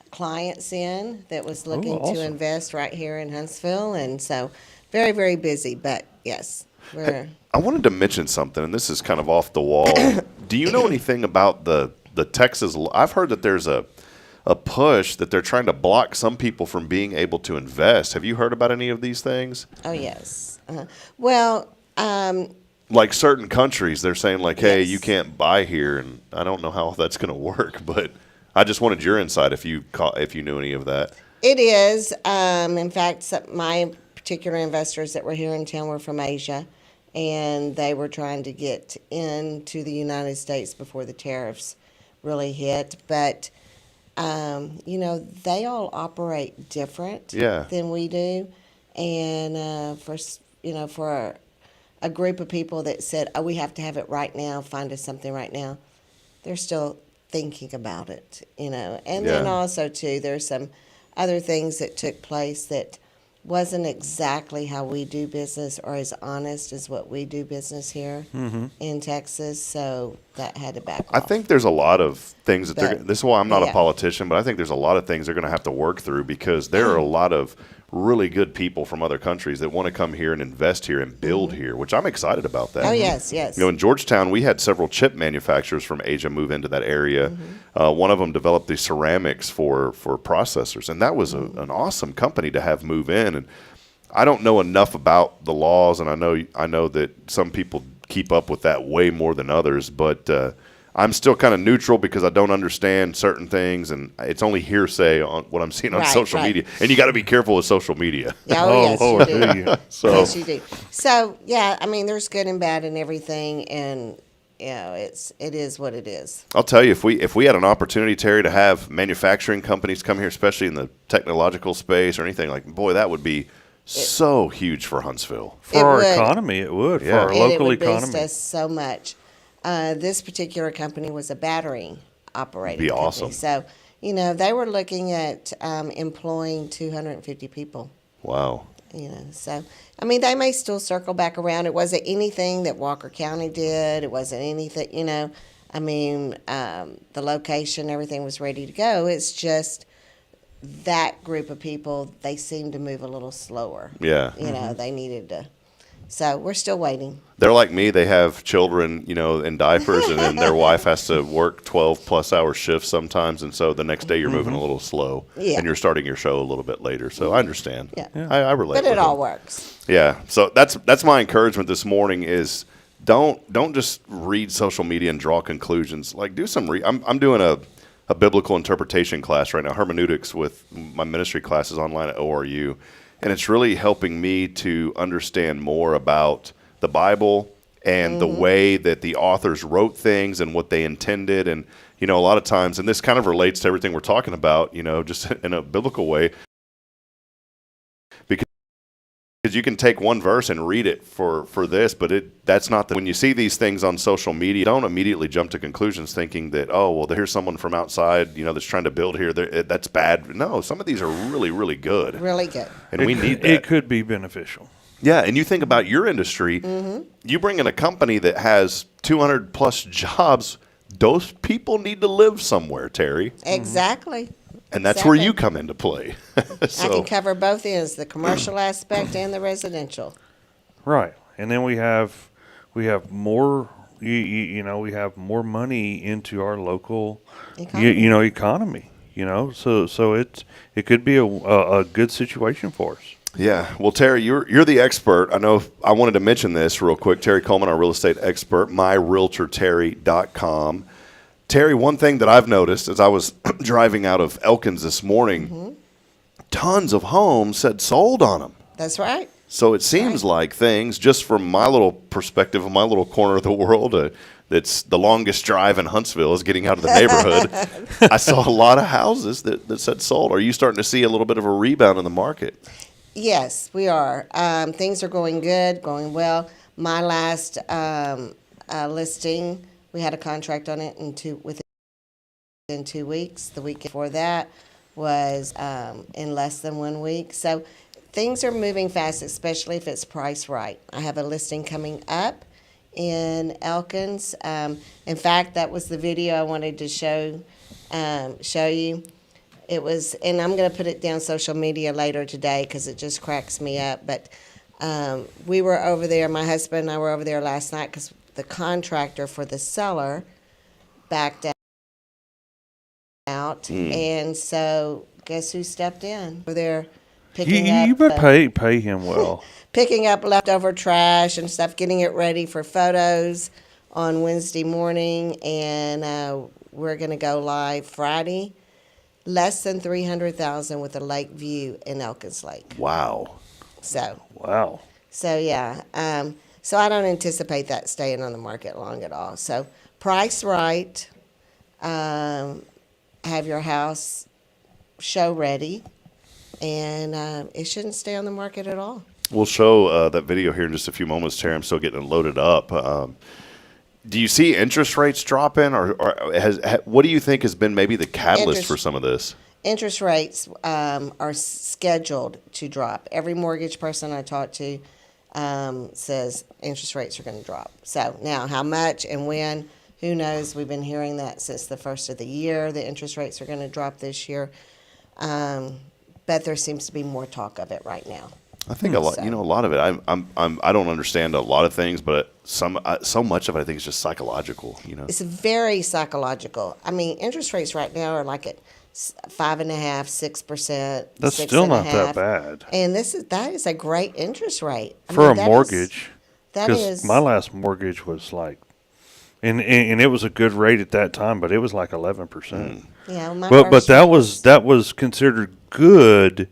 clients in that was looking to invest right here in Huntsville, and so very, very busy. But yes, we're. I wanted to mention something, and this is kind of off the wall. Do you know anything about the Texas? I've heard that there's a push that they're trying to block some people from being able to invest. Have you heard about any of these things? Oh yes. Well. Like certain countries, they're saying like, "Hey, Yes. you can't buy here," and I don't know how that's going to work, but I just wanted your insight if you knew any of that. It is. In fact, my particular investors that were here in town were from Asia, and they were trying to get into the United States before the tariffs really hit. But they all operate different than we do, and for a group of people that said, "Oh, we have to have it right now. Find us something right now," they're still thinking about it, And then also too, there's some other things that took place that wasn't exactly how we do business or as honest as what we do business here in Texas. So that had to back off. I think there's a lot of things that this is why I'm not a politician, but I think there's a lot of things they're going to have to work through because there are a lot of really good people from other countries that want to come here and invest here and build here, which I'm excited about that. Oh, yes. In Georgetown, we had several chip manufacturers from Asia move into that area. One of them developed the ceramics for processors, and that was an awesome company to have move in. And I don't know enough about the laws, and I know that some people keep up with that way more than others, but I'm still kind of neutral because I don't understand certain things, and it's only hearsay on what I'm seeing on social media. And you got to be careful with social media. Yes, Lord, you do. So, yes, you do. So, yeah, I mean, there's good and bad in everything, and it is what it is. I'll tell you, if we had an opportunity, Terry, to have manufacturing companies come here, especially in the technological space or anything, like, boy, that would be so huge for Huntsville. For our economy, it would. For our local economy. It would boost us so much. This particular company was a battery operating Be company. awesome. So, they were looking at employing 250 people. Wow. So, I mean, they may still circle back around. It wasn't anything that Walker County did. It wasn't anything, I mean, the location, everything was ready to go. It's just that group of people, they seemed to move a little slower. Yeah. They needed to. So we're still waiting. They're like me. They have children, in diapers, and then their wife has to work 12-plus-hour shifts sometimes, and so the next day you're moving a little slow, and you're starting your show a little bit later. So I understand. Yeah. I relate. But it all works. Yeah. So that's my encouragement this morning is don't just read social media and draw conclusions. Like, do some I'm doing a biblical interpretation class right now, hermeneutics, with my ministry classes online at ORU. And it's really helping me to understand more about the Bible and the way that the authors wrote things and what they intended. And, a lot of times, and this kind of relates to everything we're talking about, just in a biblical way, because you can take one verse and read it for this, but that's not when you see these things on social media, don't immediately jump to conclusions thinking that, oh, well, here's someone from outside, that's trying to build here. That's bad. No, some of these are really, really good. Really good. And we need that. It could be beneficial. Yeah, and you think about your industry, you bring in a company that has 200-plus jobs, those people need to live somewhere, Terry. Exactly. And that's where you come into play. I can cover both ends, the commercial aspect and the residential. Right. And then we have more we have more money into our local economy, so it could be a good situation for us. Yeah. Well, Terry, you're the expert. I know I wanted to mention this real quick. Terry Coleman, our real estate expert, myrealtorterry.com. Terry, one thing that I've noticed as I was driving out of Elkins this morning, tons of homes said sold on them. That's right. So it seems like things, just from my little perspective of my little corner of the world, that's the longest drive in Huntsville is getting out of the neighborhood. I saw a lot of houses that said sold. Are you starting to see a little bit of a rebound in the market? Yes, we are. Things are going good, going well. My last listing, we had a contract on it within 2 weeks. The week before that was in less than 1 week. So things are moving fast, especially if it's priced right. I have a listing coming up in Elkins. In fact, that was the video I wanted to show you. It was, and I'm going to put it down social media later today because it just cracks me up. But we were over there, my husband and I were over there last night because the contractor for the seller backed out. And so guess who stepped in? We're there picking up. You better pay him well. Picking up leftover trash and stuff, getting it ready for photos on Wednesday morning. And we're going to go live Friday. Less than $300,000 with a lake view in Elkins Lake. Wow. Wow. So yeah. So I don't anticipate that staying on the market long at all. So price right, have your house show ready, and it shouldn't stay on the market at all. We'll show that video here in just a few moments, Terry. I'm still getting it loaded up. Do you see interest rates dropping, or what do you think has been maybe the catalyst for some of this? Interest rates are scheduled to drop. Every mortgage person I talk to says interest rates are going to drop. So now how much and when, who knows? We've been hearing that since the first of the year. The interest rates are going to drop this year. But there seems to be more talk of it right now. I think a lot. A lot of it. I don't understand a lot of things, but so much of it I think is just psychological. It's very psychological. I mean, interest rates right now are like at 5.5%, 6%. That's still not that bad. And that is a great interest rate for a mortgage. That is my last mortgage was like And it was a good rate at that time, but it was like 11%. Yeah, but that was considered good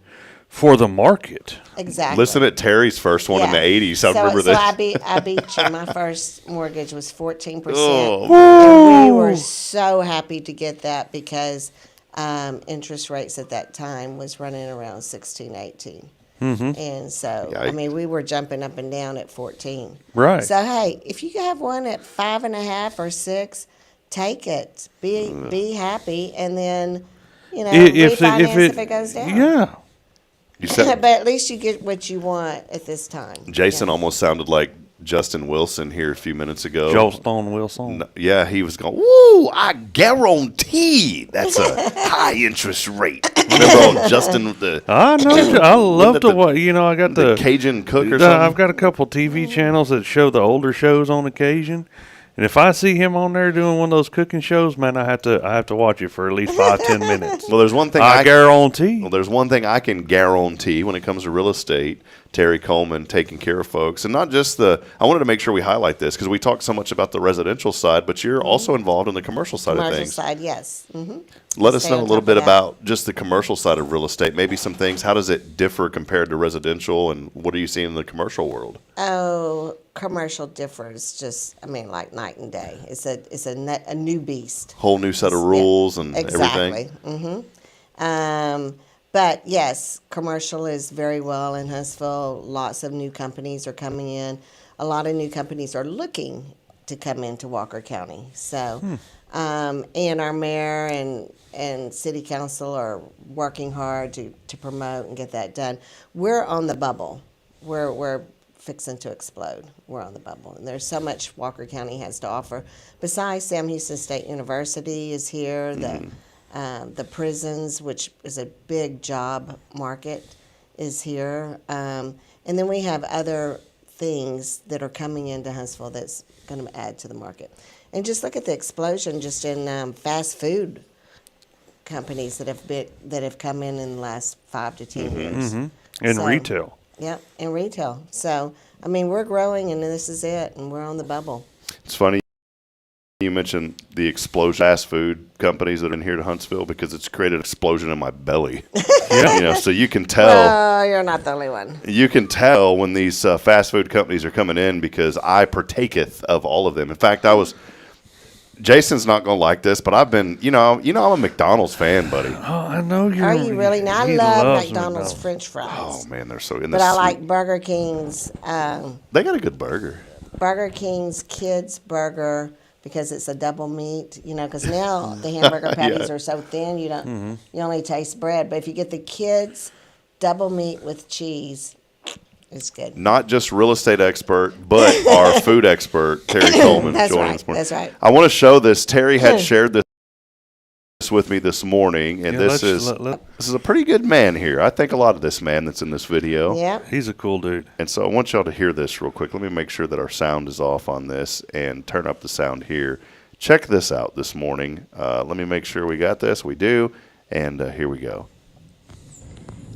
for the market. Exactly. Listen at Terry's first one in the 80s. I remember that. I beat you. My first mortgage was 14%. Oh. And we were so happy to get that because interest rates at that time was running around 16, 18. Mm-hmm. And so, I mean, we were jumping up and down at 14. Right. So, hey, if you have one at 5.5 or 6, take it. Be happy, and then, refinance if it goes down. Yeah. You said, but at least you get what you want at this time. Jason almost sounded like Justin Wilson here a few minutes ago. Joe Stone Wilson. No, yeah, he was going, woo, I guarantee that's a high interest rate. Remember old Justin? I know. I love to watch. I got the Cajun Cook or something. I've got a couple TV channels that show the older shows on occasion. And if I see him on there doing one of those cooking shows, man, I have to watch it for at least 5-10 minutes. Well, there's one thing I guarantee. Well, there's one thing I can guarantee when it comes to real estate. Terry Coleman taking care of folks, and not just I wanted to make sure we highlight this because we talk so much about the residential side, but you're also involved in the commercial side of things. Commercial side, yes. Mm-hmm. Let us know a little bit about just the commercial side of real estate. Maybe some things. How does it differ compared to residential, and what are you seeing in the commercial world? Oh, commercial differs just, like night and day. It's a new beast. Whole new set of rules and exactly. everything. Mm-hmm. But yes, commercial is very well in Huntsville. Lots of new companies are coming in. A lot of new companies are looking to come into Walker County. So, and our mayor and city council are working hard to promote and get that done. We're on the bubble. We're fixing to explode. We're on the bubble. And there's so much Walker County has to offer. Besides, Sam Houston State University is here. The prisons, which is a big job market, is here. And then we have other things that are coming into Huntsville that's going to add to the market. And just look at the explosion just in fast food companies that have come in the last 5 to 10 years. Mm-hmm. And retail. Yep, and retail. So, we're growing, and this is it, and we're on the bubble. It's funny. You mentioned the explosion fast food companies that are in here to Huntsville because it's created an explosion in my belly. Yeah. So you can tell. Well, you're not the only one. You can tell when these fast food companies are coming in because I partaketh of all of them. In fact, Jason's not going to like this, but I've been, I'm a McDonald's fan, buddy. Oh, I know you are. Are you really? Now, I love McDonald's French fries. Oh, man, they're so in But I like Burger King's. They got a good burger. Burger King's Kids Burger. Because it's a double meat, because now the hamburger patties are so thin, you only taste bread. But if you get the kids double meat with cheese, it's good. Not just real estate expert, but our food expert, Terry Coleman, joining us. That's right. I want to show this. Terry had shared this with me this morning, and this is a pretty good man here. I think a lot of this man that's in this video. Yeah, he's a cool dude. And so I want y'all to hear this real quick. Let me make sure that our sound is off on this and turn up the sound here. Check this out this morning. Let me make sure we got this. We do, and here we go.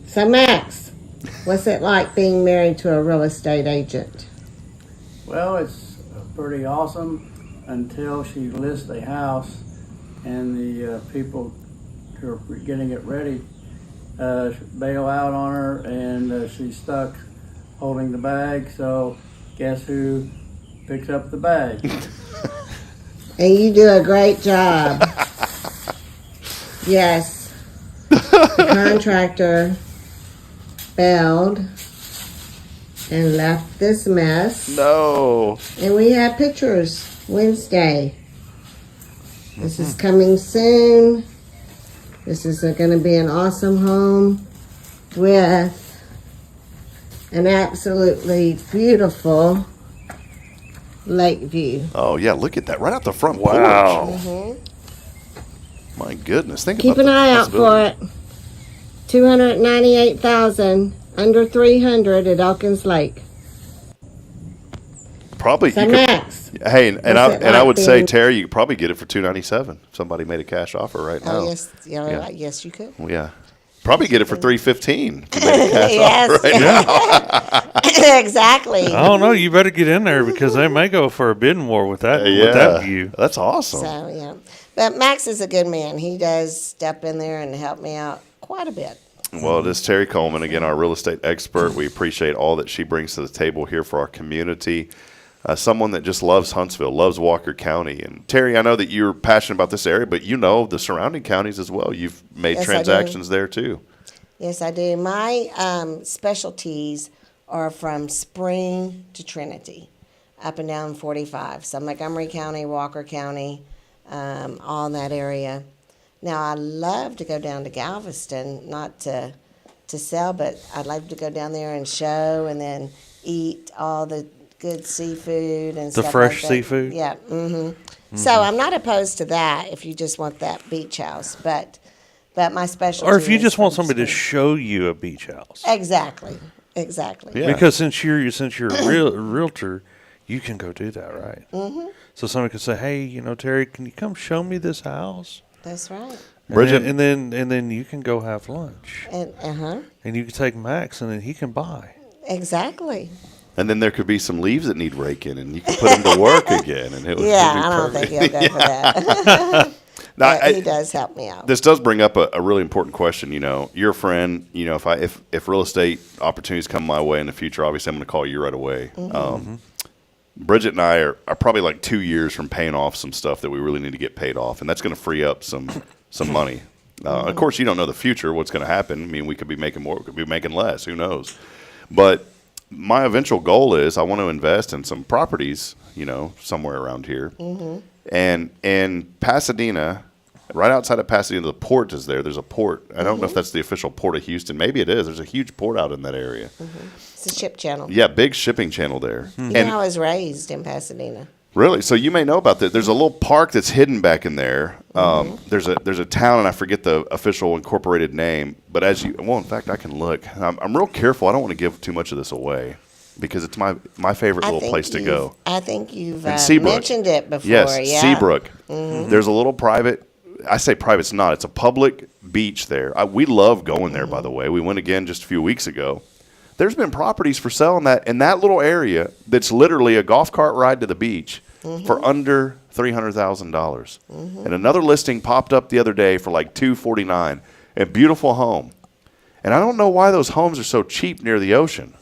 So Max, what's it like being married to a real estate agent? Well, it's pretty awesome until she lists a house. And the people who are getting it ready bail out on her, and she's stuck holding the bag. So guess who picks up the bag? And you do a great job. Yes. The contractor bailed and left this mess. No. And we have pictures Wednesday. This is coming soon. This is going to be an awesome home with an absolutely beautiful lake view. Oh, yeah, look at that. Right out the front porch. Mm-hmm. My goodness. Keep an eye out for it. $298,000, under $300 at Elkins Lake. Probably. So Max. Hey, and I would say, Terry, you could probably get it for $297 if somebody made a cash offer right now. Oh, yes. Yes, you could. Well, yeah. Probably get it for $315. Yes. Right now. Exactly. I don't know. You better get in there because they may go for a bidding war with that with that view. That's awesome. So yeah, but Max is a good man. He does step in there and help me out quite a bit. Well, it is Terry Coleman, again, our real estate expert. We appreciate all that she brings to the table here for our community. Someone that just loves Huntsville, loves Walker County. And Terry, I know that you're passionate about this area, but you know the surrounding counties as well. You've made transactions there too. Yes, I do. My specialties are from Spring to Trinity, up and down 45. So Montgomery County, Walker County, all in that area. Now, I love to go down to Galveston, not to sell, but I'd like to go down there and show and then eat all the good seafood and stuff like that. The fresh seafood? Yeah. So I'm not opposed to that if you just want that beach house, but my specialty Or if you is just want from somebody to Spring. show you a beach house. Exactly. Yeah. Because since you're a realtor, you can go do that, right? Mm-hmm. So somebody could say, "Hey, Terry, can you come show me this house?" That's right. Bridget, and then you can go have lunch. And And you can take Max, and then he can buy. Exactly. and then there could be some leaves that need raking, and you can put them to work again. And it would Yeah, be I don't perfect. think he'll go for that. Now, But he does help me out. This does bring up a really important question. You're a friend. If real estate opportunities come my way in the future, obviously I'm going to call you right away. Bridget and I are probably like 2 years from paying off some stuff that we really need to get paid off, and that's going to free up some money. Of course, you don't know the future, what's going to happen. I mean, we could be making more, we could be making less. Who knows? But my eventual goal is I want to invest in some properties, somewhere around here. And in Pasadena, right outside of Pasadena, the port is there. There's a port. I don't know if that's the official port of Houston. Maybe it is. There's a huge port out in that area. It's a ship channel. Yeah, big shipping channel there. I was raised in Pasadena. Really? So you may know about that. There's a little park that's hidden back in there. There's a town, and I forget the official incorporated name. But in fact, I can look. I'm real careful. I don't want to give too much of this away because it's my favorite little place to go. I think you've Seabrook. mentioned it before. Yes, yeah. Seabrook. There's a little private. I say private. It's not. It's a public beach there. We love going there. By the way, we went again just a few weeks ago. There's been properties for sale in that little area that's literally a golf cart ride to the beach for under $300,000. And another listing popped up the other day for like $249,000. A beautiful home. And I don't know why those homes are so cheap near the ocean.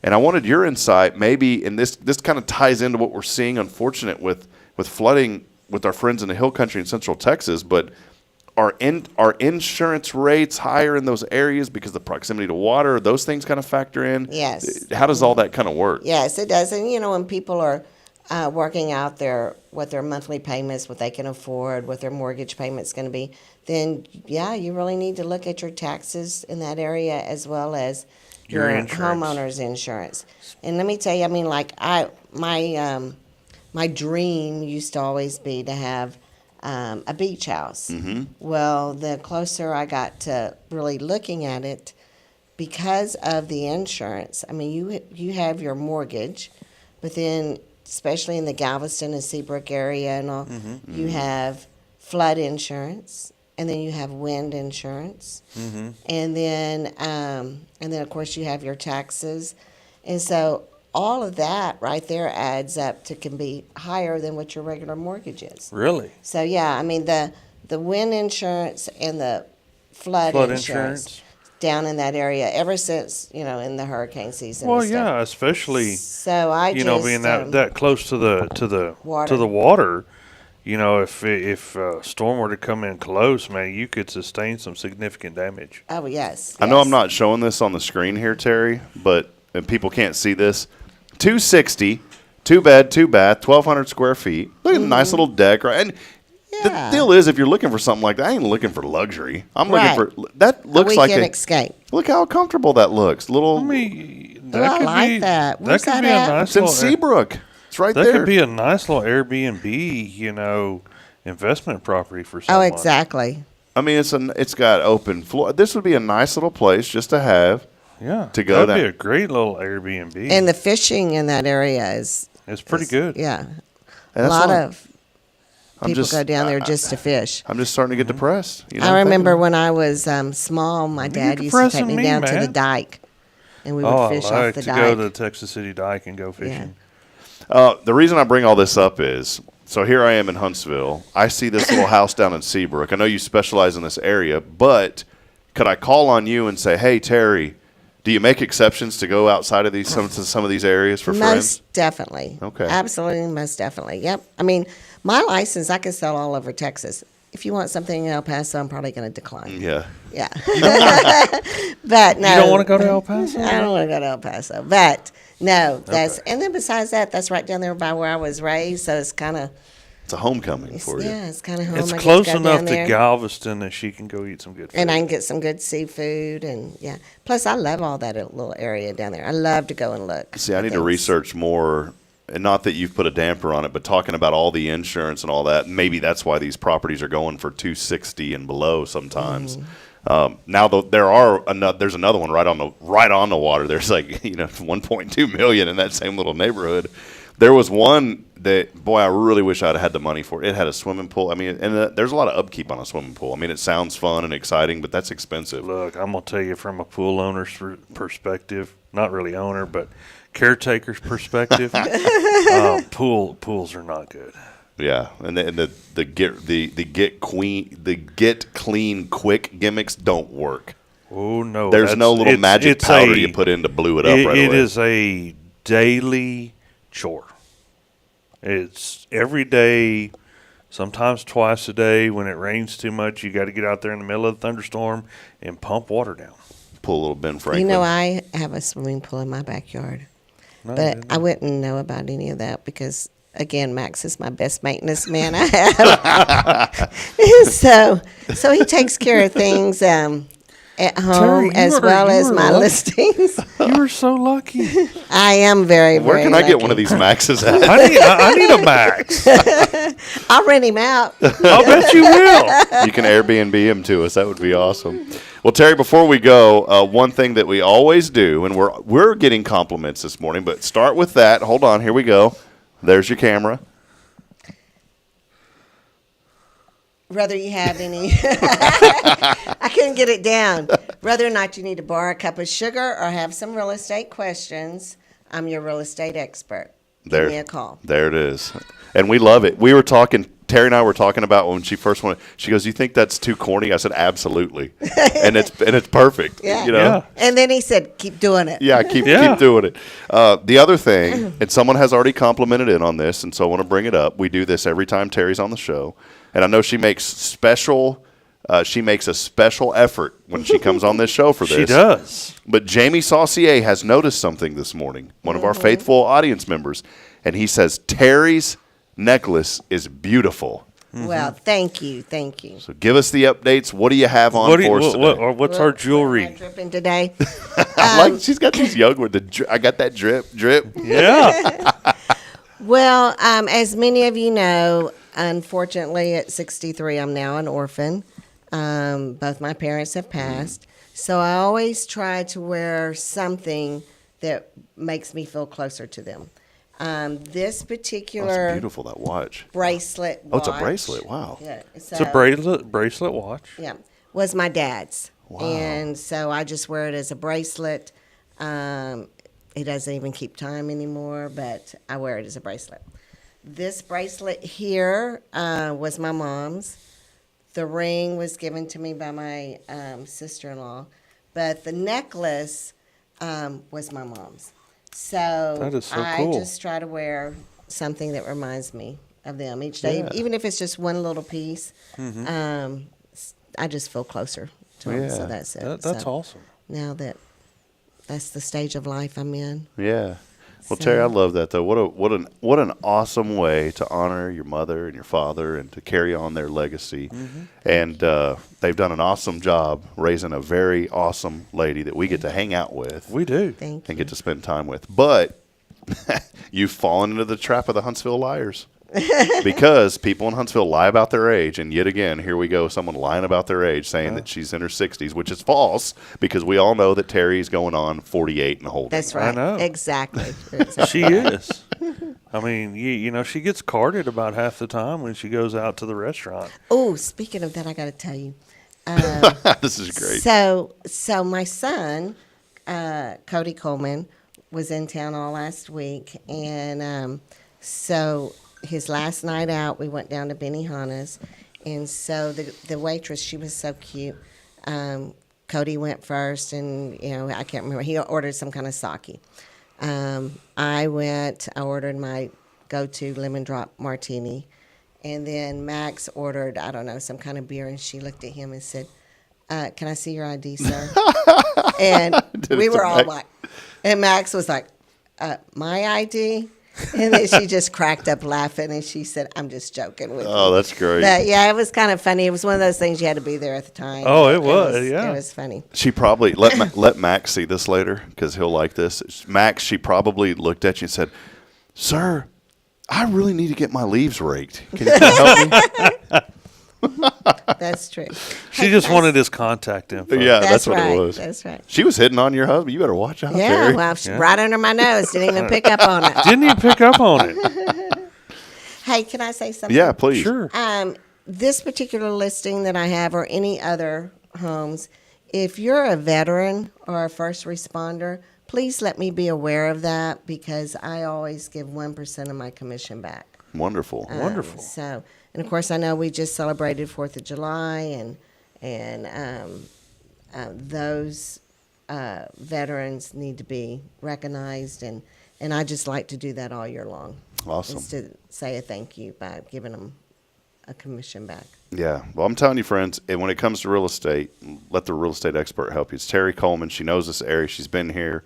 And I wanted your insight, maybe, and this kind of ties into what we're seeing, unfortunate with flooding with our friends in the hill country in Central Texas, but are insurance rates higher in those areas because of the proximity to water? Those things kind of factor in? Yes. How does all that kind of work? Yes, it does. And, when people are working out what their monthly payments, what they can afford, what their mortgage payment's going to be, then, you really need to look at your taxes in that area as well as your homeowner's insurance. And let me tell you, my dream used to always be to have a beach house. Well, the closer I got to really looking at it, because of the insurance, you have your mortgage, but then especially in the Galveston and Seabrook area and all, you have flood insurance, and then you have wind insurance, and then of course you have your taxes, and so all of that right there adds up to can be higher than what your regular mortgage is. Really? So the wind insurance and the flood insurance down in that area ever since in the hurricane season. Well, and stuff. yeah, especially so being that close to the water. If a storm were to come in close, man, you could sustain some significant damage. Oh yes. I know I'm not showing this on the screen here, Terry, and people can't see this. 260, 2 bed, 2 bath, 1,200 square feet. Look at the nice little deck, right? And the deal is, if you're looking for something like that, I ain't looking for luxury. I'm looking for that. Looks like an escape. Look how comfortable that looks. I like that. Where's that could that be at? a nice It's in little Seabrook. It's right there. That could be a nice little Airbnb, investment property for someone. Oh, exactly. It's got open floor. This would be a nice little place just to have. Yeah, to go. That'd be a great little Airbnb. And the fishing in that area it's pretty good. Yeah, And People go down there just to fish. I'm just starting to get depressed. You know, I remember when I was small, my dad used to take me down to the dike, and we would fish off the dike. I like to go to the Texas City dike and go fishing. The reason I bring all this up is, so here I am in Huntsville. I see this little house down in Seabrook. I know you specialize in this area, but could I call on you and say, hey, Terry, do you make exceptions to go outside of some of these areas for friends? Most definitely. Okay. Absolutely, most definitely. Yep. I mean, my license, I can sell all over Texas. If you want something in El Paso, I'm probably going to decline. Yeah. Yeah. But no. You don't want to go to El Paso? I don't want to go to El Paso. But no, that's and then besides that, that's right down there by where I was raised, so it's kind of. It's a homecoming for you. Yeah, it's kind of home. It's close enough to Galveston that she can go eat some good food. And I can get some good seafood, and yeah. Plus, I love all that little area down there. I love to go and look. See, I need to research more, and not that you've put a damper on it, but talking about all the insurance and all that. Maybe that's why these properties are going for $260 and below sometimes. Now there's another one right on the water. There's like $1.2 million in that same little neighborhood. There was one that, boy, I really wish I'd had the money for. It had a swimming pool. I mean, and there's a lot of upkeep on a swimming pool. I mean, it sounds fun and exciting, but that's expensive. Look, I'm going to tell you from a pool owner's perspective, not really owner, but caretaker's perspective, pools are not good. Yeah, and the get clean quick gimmicks don't work. Oh no, there's no little magic powder you put in to blue it up right away. It is a daily chore. It's every day, sometimes twice a day. When it rains too much, you got to get out there in the middle of the thunderstorm and pump water down. Pull a little Ben Franklin. You know, I have a swimming pool in my backyard, but I wouldn't know about any of that because, again, Max is my best maintenance man I have. so he takes care of things at home, Terry, as my listings. You are so lucky. I am very, very Where can I get one of these Maxes at? I need a Max. I'll rent him out. I'll bet you will. You can Airbnb him to us. That would be awesome. Well, Terry, before we go, one thing that we always do, and we're getting compliments this morning, but start with that. Hold on. Here we go. There's your camera. Whether you have any, I couldn't get it down. Whether or not you need to borrow a cup of sugar or have some real estate questions, I'm your real estate expert. Give me a call. There it is. And we love it. Terry and I were talking about when she first went, she goes, "You think that's too corny?" I said, "Absolutely." and it's perfect. Yeah. Yeah. And then he said, "Keep doing it." Yeah, keep doing it. The other thing, and someone has already complimented in on this, and so I want to bring it up. We do this every time Terry's on the show. And I know she makes a special effort when she comes on this show for this. She does. But Jamie Saucier has noticed something this morning, one of our faithful audience members, and he says, Terry's necklace is beautiful. Well, thank you. So give us the updates. What do you have on for us today? What's our jewelry? What am I dripping today? She's got these young with I got that drip. Yeah. Well, as many of you know, unfortunately, at 63, I'm now an orphan. Both my parents have passed. So I always try to wear something that makes me feel closer to them. This particular it's beautiful, that watch. Bracelet watch. Oh, it's a bracelet. Wow. Yeah, it's a bracelet watch. Yeah. Was my dad's. Wow. And so I just wear it as a bracelet. He doesn't even keep time anymore, but I wear it as a bracelet. This bracelet here was my mom's. The ring was given to me by my sister-in-law, but the necklace was my mom's. So that is so I cool. just try to wear something that reminds me of them each day, even if it's just one little piece. I just feel closer to them. So that's it. That's awesome. Now that's the stage of life I'm in. Yeah. Well, Terry, I love that though. What an awesome way to honor your mother and your father and to carry on their legacy. And they've done an awesome job raising a very awesome lady that we get to hang out with. We do. Thank you. And get to spend time with. But you've fallen into the trap of the Huntsville liars. Because people in Huntsville lie about their age, and yet again, here we go, someone lying about their age, saying that she's in her 60s, which is false, because we all know that Terry's going on 48 and holding. That's right. I know. Exactly. She is. I mean, you know, she gets carded about half the time when she goes out to the restaurant. Oh, speaking of that, I got to tell you. This is great. So my son, Cody Coleman, was in town all last week, and so his last night out, we went down to Benihana's, and so the waitress, she was so cute. Cody went first, and I can't remember. He ordered some kind of sake. I ordered my go-to lemon drop martini, and then Max ordered, I don't know, some kind of beer, and she looked at him and said, "Can I see your ID, sir?" And we were all like, and Max was like, "My ID?" And then she just cracked up laughing, and she said, "I'm just joking with you." Oh, that's great. But yeah, it was kind of funny. It was one of those things you had to be there at the time. Oh, it was, yeah. It was funny. She probably let Max see this later because he'll like this. Max, she probably looked at you and said, "Sir, I really need to get my leaves raked. Can you help me?" That's true. She just wanted his contact info. Yeah, that's what right. it was. That's right. She was hitting on your husband. You better watch out, Yeah, Terry. well, right under my nose. Didn't even pick up on it. Didn't even pick up on it. Hey, can I say something? Yeah, please. Sure. This particular listing that I have, or any other homes, if you're a veteran or a first responder, please let me be aware of that, because I always give 1% of my commission back. Wonderful. Wonderful. So, and of course, I know we just celebrated 4th of July, and those veterans need to be recognized, and I just like to do that all year long. Awesome. Is to say a thank you by giving them a commission back. Yeah. Well, I'm telling you, friends, and when it comes to real estate, let the real estate expert help you. It's Terry Coleman. She knows this area. She's been here.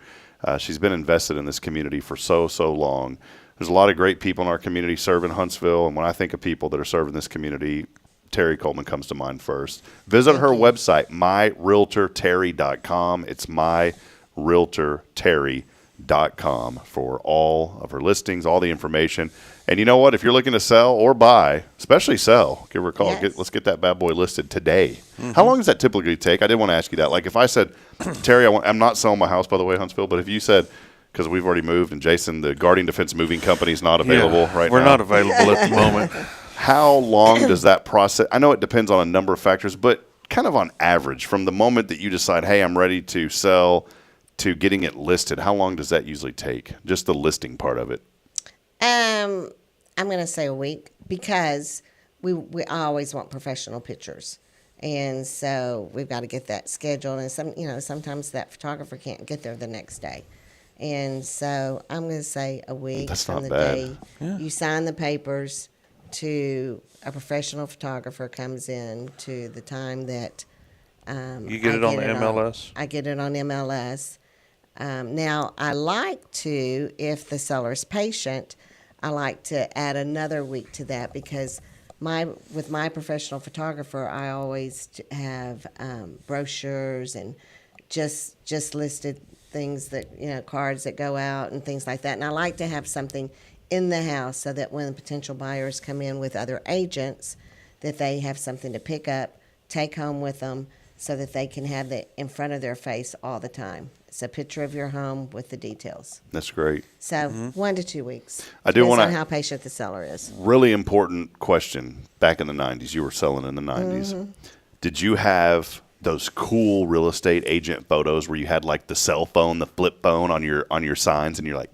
She's been invested in this community for so long. There's a lot of great people in our community serving Huntsville, and when I think of people that are serving this community, Terry Coleman comes to mind first. Visit her website, myrealtorterry.com. It's myrealtorterry.com for all of her listings, all the information. And you know what? If you're looking to sell or buy, especially sell, give her a call. Yes. Let's get that bad boy listed today. How long does that typically take? I did want to ask you that. Like if I said, Terry, I'm not selling my house, by the way, Huntsville, but if you said, because we've already moved, and Jason, the Guardian Defense Moving Company is not available right now. We're not available at the moment. How long does that process? I know it depends on a number of factors, but kind of on average, from the moment that you decide, hey, I'm ready to sell, to getting it listed, how long does that usually take? Just the listing part of it. I'm going to say a week, because we always want professional pictures. And so we've got to get that scheduled. And sometimes that photographer can't get there the next day. And so I'm going to say a week from the day you sign the papers to a professional photographer comes in to the time that you get it on the MLS. I get it on MLS. Now, I like to, if the seller's patient, I like to add another week to that, because with my professional photographer, I always have brochures and just listed things that, cards that go out and things like that. And I like to have something in the house so that when the potential buyers come in with other agents, that they have something to pick up, take home with them, so that they can have it in front of their face all the time. It's a picture of your home with the details. That's great. So 1 to 2 weeks. I do want to. Depends on how patient the seller is. Really important question. Back in the 90s, you were selling in the 90s. Did you have those cool real estate agent photos where you had like the cell phone, the flip phone on your signs, and you're like,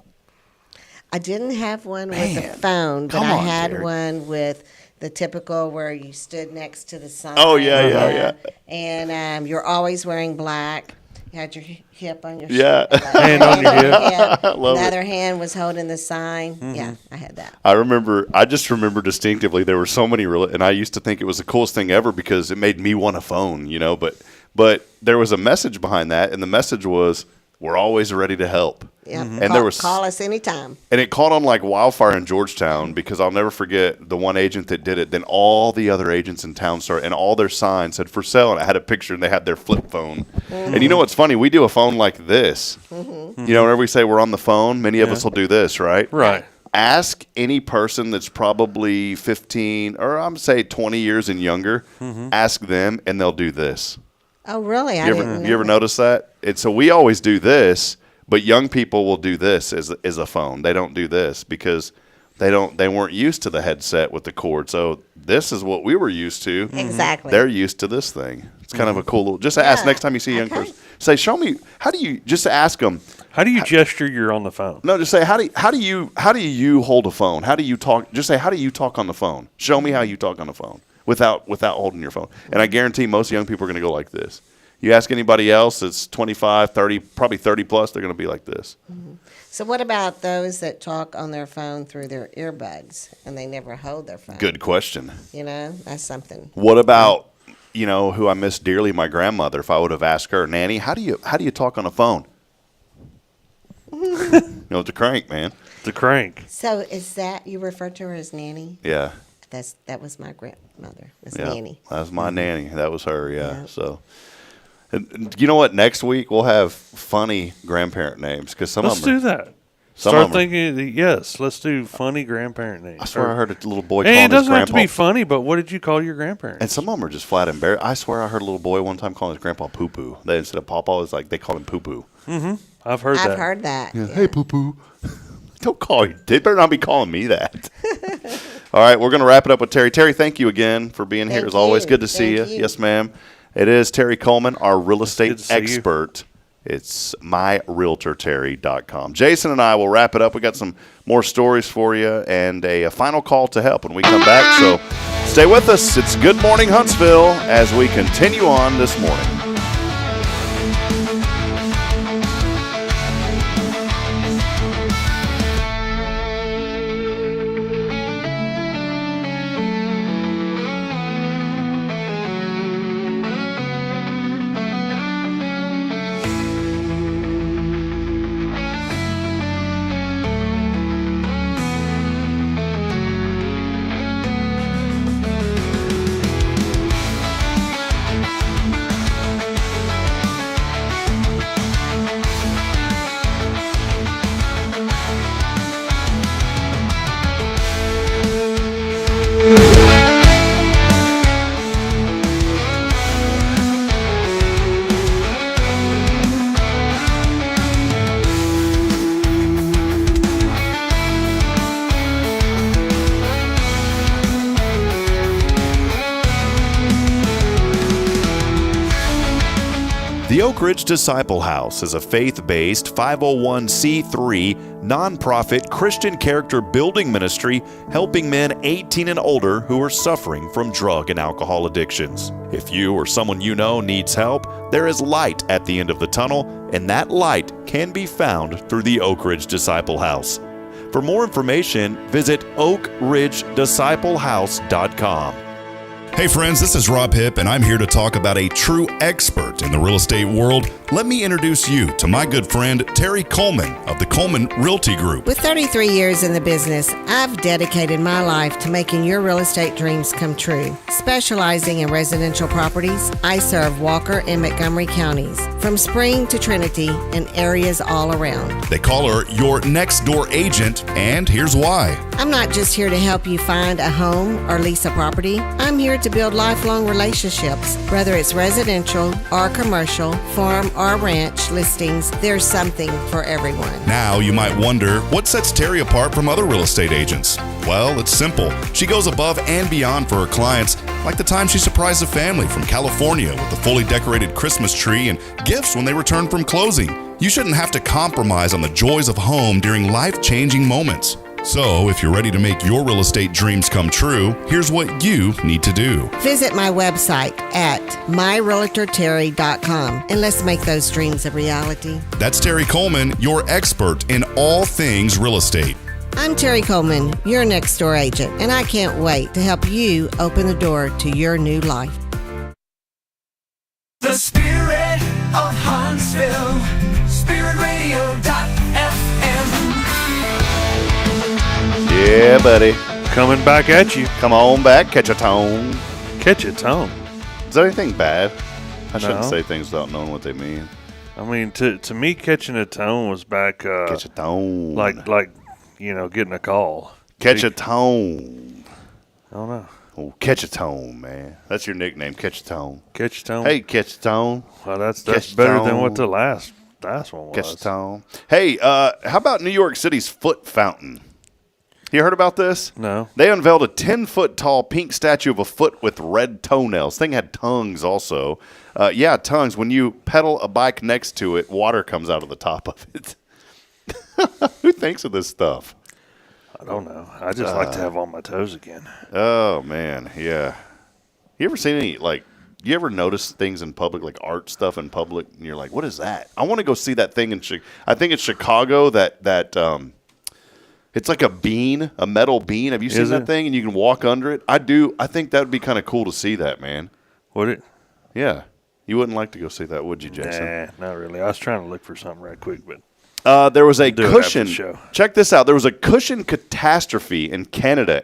I didn't have one with a phone, but I had one with the typical where you stood next to the sign. Oh, yeah. And you're always wearing black. You had your hip on your hand on your hip. I love the it. other hand was holding the sign. Yeah, I had that. I just remember distinctively there were so many and I used to think it was the coolest thing ever because it made me want a phone, but there was a message behind that, and the message was, we're always ready to help. Yeah, And call us anytime. And it caught on like wildfire in Georgetown, because I'll never forget the one agent that did it. Then all the other agents in town started, and all their signs said for sale. And I had a picture, and they had their flip phone. And you know what's funny? We do a phone like this. Whenever we say we're on the phone, many of us will do this, right? Right. Ask any person that's probably 15 or I'm say 20 years and younger. Ask them, and they'll do this. Oh, really? You ever notice that? And so we always do this, but young people will do this as a phone. They don't do this because They weren't used to the headset with the cord. So this is what we were used to. Exactly. They're used to this thing. It's kind of a cool little. Just ask next time you see a young person. Say, show me. How do you? Just ask them. How do you gesture you're on the phone? No, just say how do you hold a phone? How do you talk? Just say how do you talk on the phone? Show me how you talk on the phone without holding your phone. And I guarantee most young people are going to go like this. You ask anybody else that's 25, 30, probably 30 plus, they're going to be like this. Mm-hmm. So what about those that talk on their phone through their earbuds and they never hold their phone? Good question. You know, that's something. What about, who I miss dearly, my grandmother? If I would have asked her, Nanny, how do you talk on a phone? It's a crank, man. It's a crank. So is that, you refer to her as Nanny? Yeah. That was my grandmother. That's yeah. Nanny. That was my nanny. That was her, yeah. So, and you know what? Next week we'll have funny grandparent names because some Let's of them. do that. Some Start of them thinking. Yes, let's do funny grandparent names. I swear I heard a little boy calling his grandpa. It doesn't have to be funny, but what did you call your grandparents? And some of them are just flat embarrassed. I swear I heard a little boy one time calling his grandpa Poo Poo. They instead of Pawpaw, it was like they called him Poo Poo. Mm-hmm. I've heard that. I've heard that. Yeah. Hey, Poo Poo. Don't call you. They better not be calling me that. All right, we're going to wrap it up with Terry. Terry, thank you again for being here as always. Good to see you. Yes, ma'am. It is Terry Coleman, our real estate expert. It's myrealtorterry.com. Jason and I will wrap it up. We got some more stories for you and a final call to help when we come back. So stay with us. It's Good Morning Huntsville as we continue on this morning. The Oak Ridge Disciple House is a faith-based 501c3 nonprofit Christian character building ministry helping men 18 and older who are suffering from drug and alcohol addictions. If you or someone you know needs help, there is light at the end of the tunnel, and that light can be found through the Oak Ridge Disciple House. For more information, visit oakridgedisciplehouse.com. Hey friends, this is Rob Hipp, and I'm here to talk about a true expert in the real estate world. Let me introduce you to my good friend, Terry Coleman of the Coleman Realty Group. With 33 years in the business, I've dedicated my life to making your real estate dreams come true. Specializing in residential properties, I serve Walker and Montgomery counties, from Spring to Trinity and areas all around. They call her your next door agent, and here's why. I'm not just here to help you find a home or lease a property. I'm here to build lifelong relationships. Whether it's residential or commercial, farm or ranch listings, there's something for everyone. Now you might wonder, what sets Terry apart from other real estate agents? Well, it's simple. She goes above and beyond for her clients, like the time she surprised a family from California with a fully decorated Christmas tree and gifts when they returned from closing. You shouldn't have to compromise on the joys of home during life-changing moments. So, if you're ready to make your real estate dreams come true, here's what you need to do. Visit my website at myrealtorterry.com and let's make those dreams a reality. That's Terry Coleman, your expert in all things real estate. I'm Terry Coleman, your next door agent, and I can't wait to help you open the door to your new life. The spirit of Huntsville, spiritradio.fm. Yeah, buddy. Coming back at you. Come on back, catch a tone. Catch a tone. Is that anything bad? I shouldn't No. say things without knowing what they mean. I mean, to me, catching a tone was back. Catch a tone. Like getting a call. Catch a tone. I don't know. Oh, catch a tone, man. That's your nickname, catch a tone. Catch a tone. Hey, catch a tone. Well, that's Catch a better tone. than what the last one was. Catch a tone. Hey, how about New York City's Foot Fountain? You heard about this? No. They unveiled a 10-foot tall pink statue of a foot with red toenails. Thing had tongues also. Tongues. When you pedal a bike next to it, water comes out of the top of it. Who thinks of this stuff? I don't know. I just like to have on my toes again. Oh, man. Yeah. You ever seen any, you ever notice things in public, like art stuff in public, and you're like, what is that? I want to go see that thing in I think it's Chicago, it's like a bean, a metal bean. Have you seen that thing? And you can walk under it? I do. I think that would be kind of cool to see that, man. Would it? Yeah. You wouldn't like to go see that, would you, Jason? Nah, not really. I was trying to look for something right quick, but there was a do it after the cushion. show. Check this out. There was a cushion catastrophe in Canada.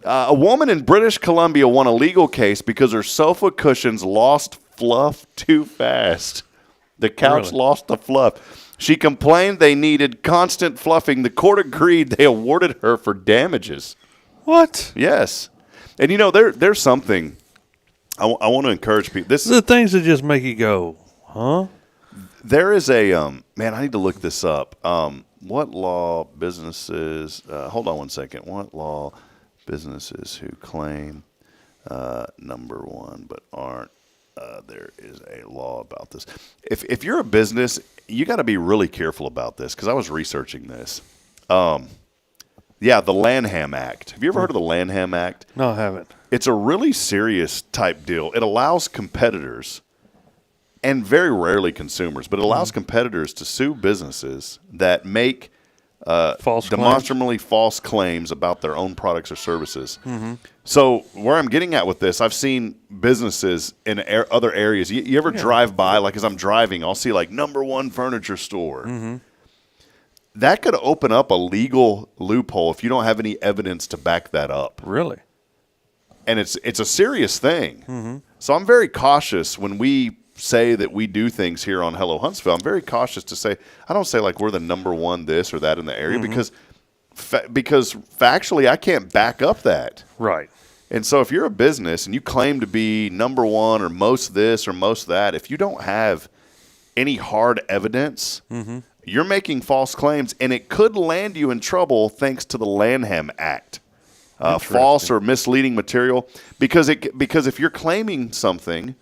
A woman in British Columbia won a legal case because her sofa cushions lost fluff too fast. The couch lost the fluff. She complained they needed constant fluffing. The court agreed. They awarded her for damages. What? Yes. And, there's something I want to encourage people. This is the things that just make you go, huh? There is a man. I need to look this up. What law businesses? Hold on one second. What law businesses who claim number one but aren't? There is a law about this. If you're a business, you got to be really careful about this because I was researching this. The Lanham Act. Have you ever heard of the Lanham Act? No, I haven't. It's a really serious type deal. It allows competitors, and very rarely consumers, but it allows competitors to sue businesses that make demonstrably false claims about their own products or services. Mm-hmm. So where I'm getting at with this, I've seen businesses in other areas. You ever drive by, like as I'm driving, I'll see like number one furniture store. Mm-hmm. That could open up a legal loophole if you don't have any evidence to back that up. Really? And it's a serious thing. Mm-hmm. So I'm very cautious when we say that we do things here on Hello Huntsville. I'm very cautious to say, I don't say like we're the number one this or that in the area because factually I can't back up that. Right. And so if you're a business and you claim to be number one or most this or most that, if you don't have any hard evidence, you're making false claims and it could land you in trouble thanks to the Lanham Act. False or misleading material because if you're claiming something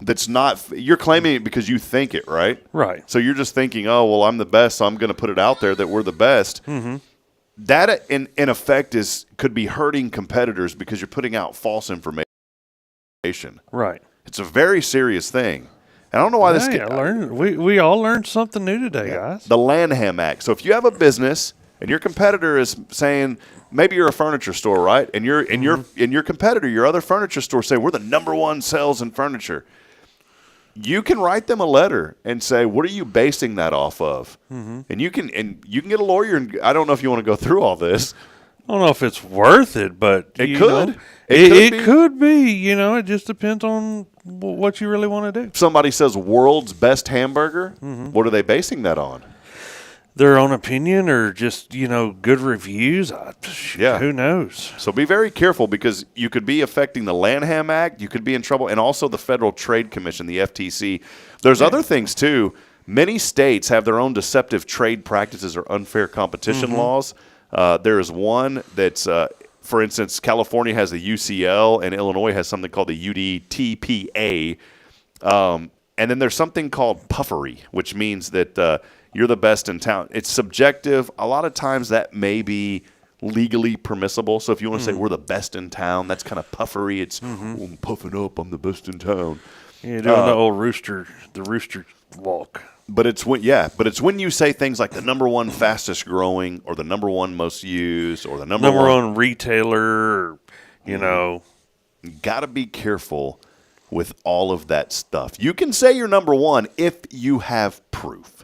that's not, you're claiming it because you think it, right? Right. So you're just thinking, oh, well, I'm the best, so I'm going to put it out there that we're the best. Mm-hmm. That, in effect, could be hurting competitors because you're putting out false information. Right. It's a very serious thing. And I don't know why this. We all learned something new today, guys. The Lanham Act. So if you have a business and your competitor is saying, maybe you're a furniture store, right? And your competitor, your other furniture store, say we're the number one sales in furniture. You can write them a letter and say, what are you basing that off of? Mm-hmm. And you can get a lawyer. And I don't know if you want to go through all this. I don't know if it's worth it, but it could. It could be. It just depends on what you really want to do. If somebody says world's best hamburger, what are they basing that on? Their own opinion or just, good reviews? Who knows? So be very careful because you could be affecting the Lanham Act. You could be in trouble. And also the Federal Trade Commission, the FTC. There's other things, too. Many states have their own deceptive trade practices or unfair competition laws. There is one that's, for instance, California has the UCL and Illinois has something called the UDTPA. And then there's something called puffery, which means that you're the best in town. It's subjective. A lot of times that may be legally permissible. So if you want to say we're the best in town, that's kind of puffery. It's I'm puffing up. I'm the best in town. Yeah, doing the old rooster walk. But it's when you say things like the number one fastest growing or the number one most used or the number one retailer, You got to be careful with all of that stuff. You can say you're number one if you have proof.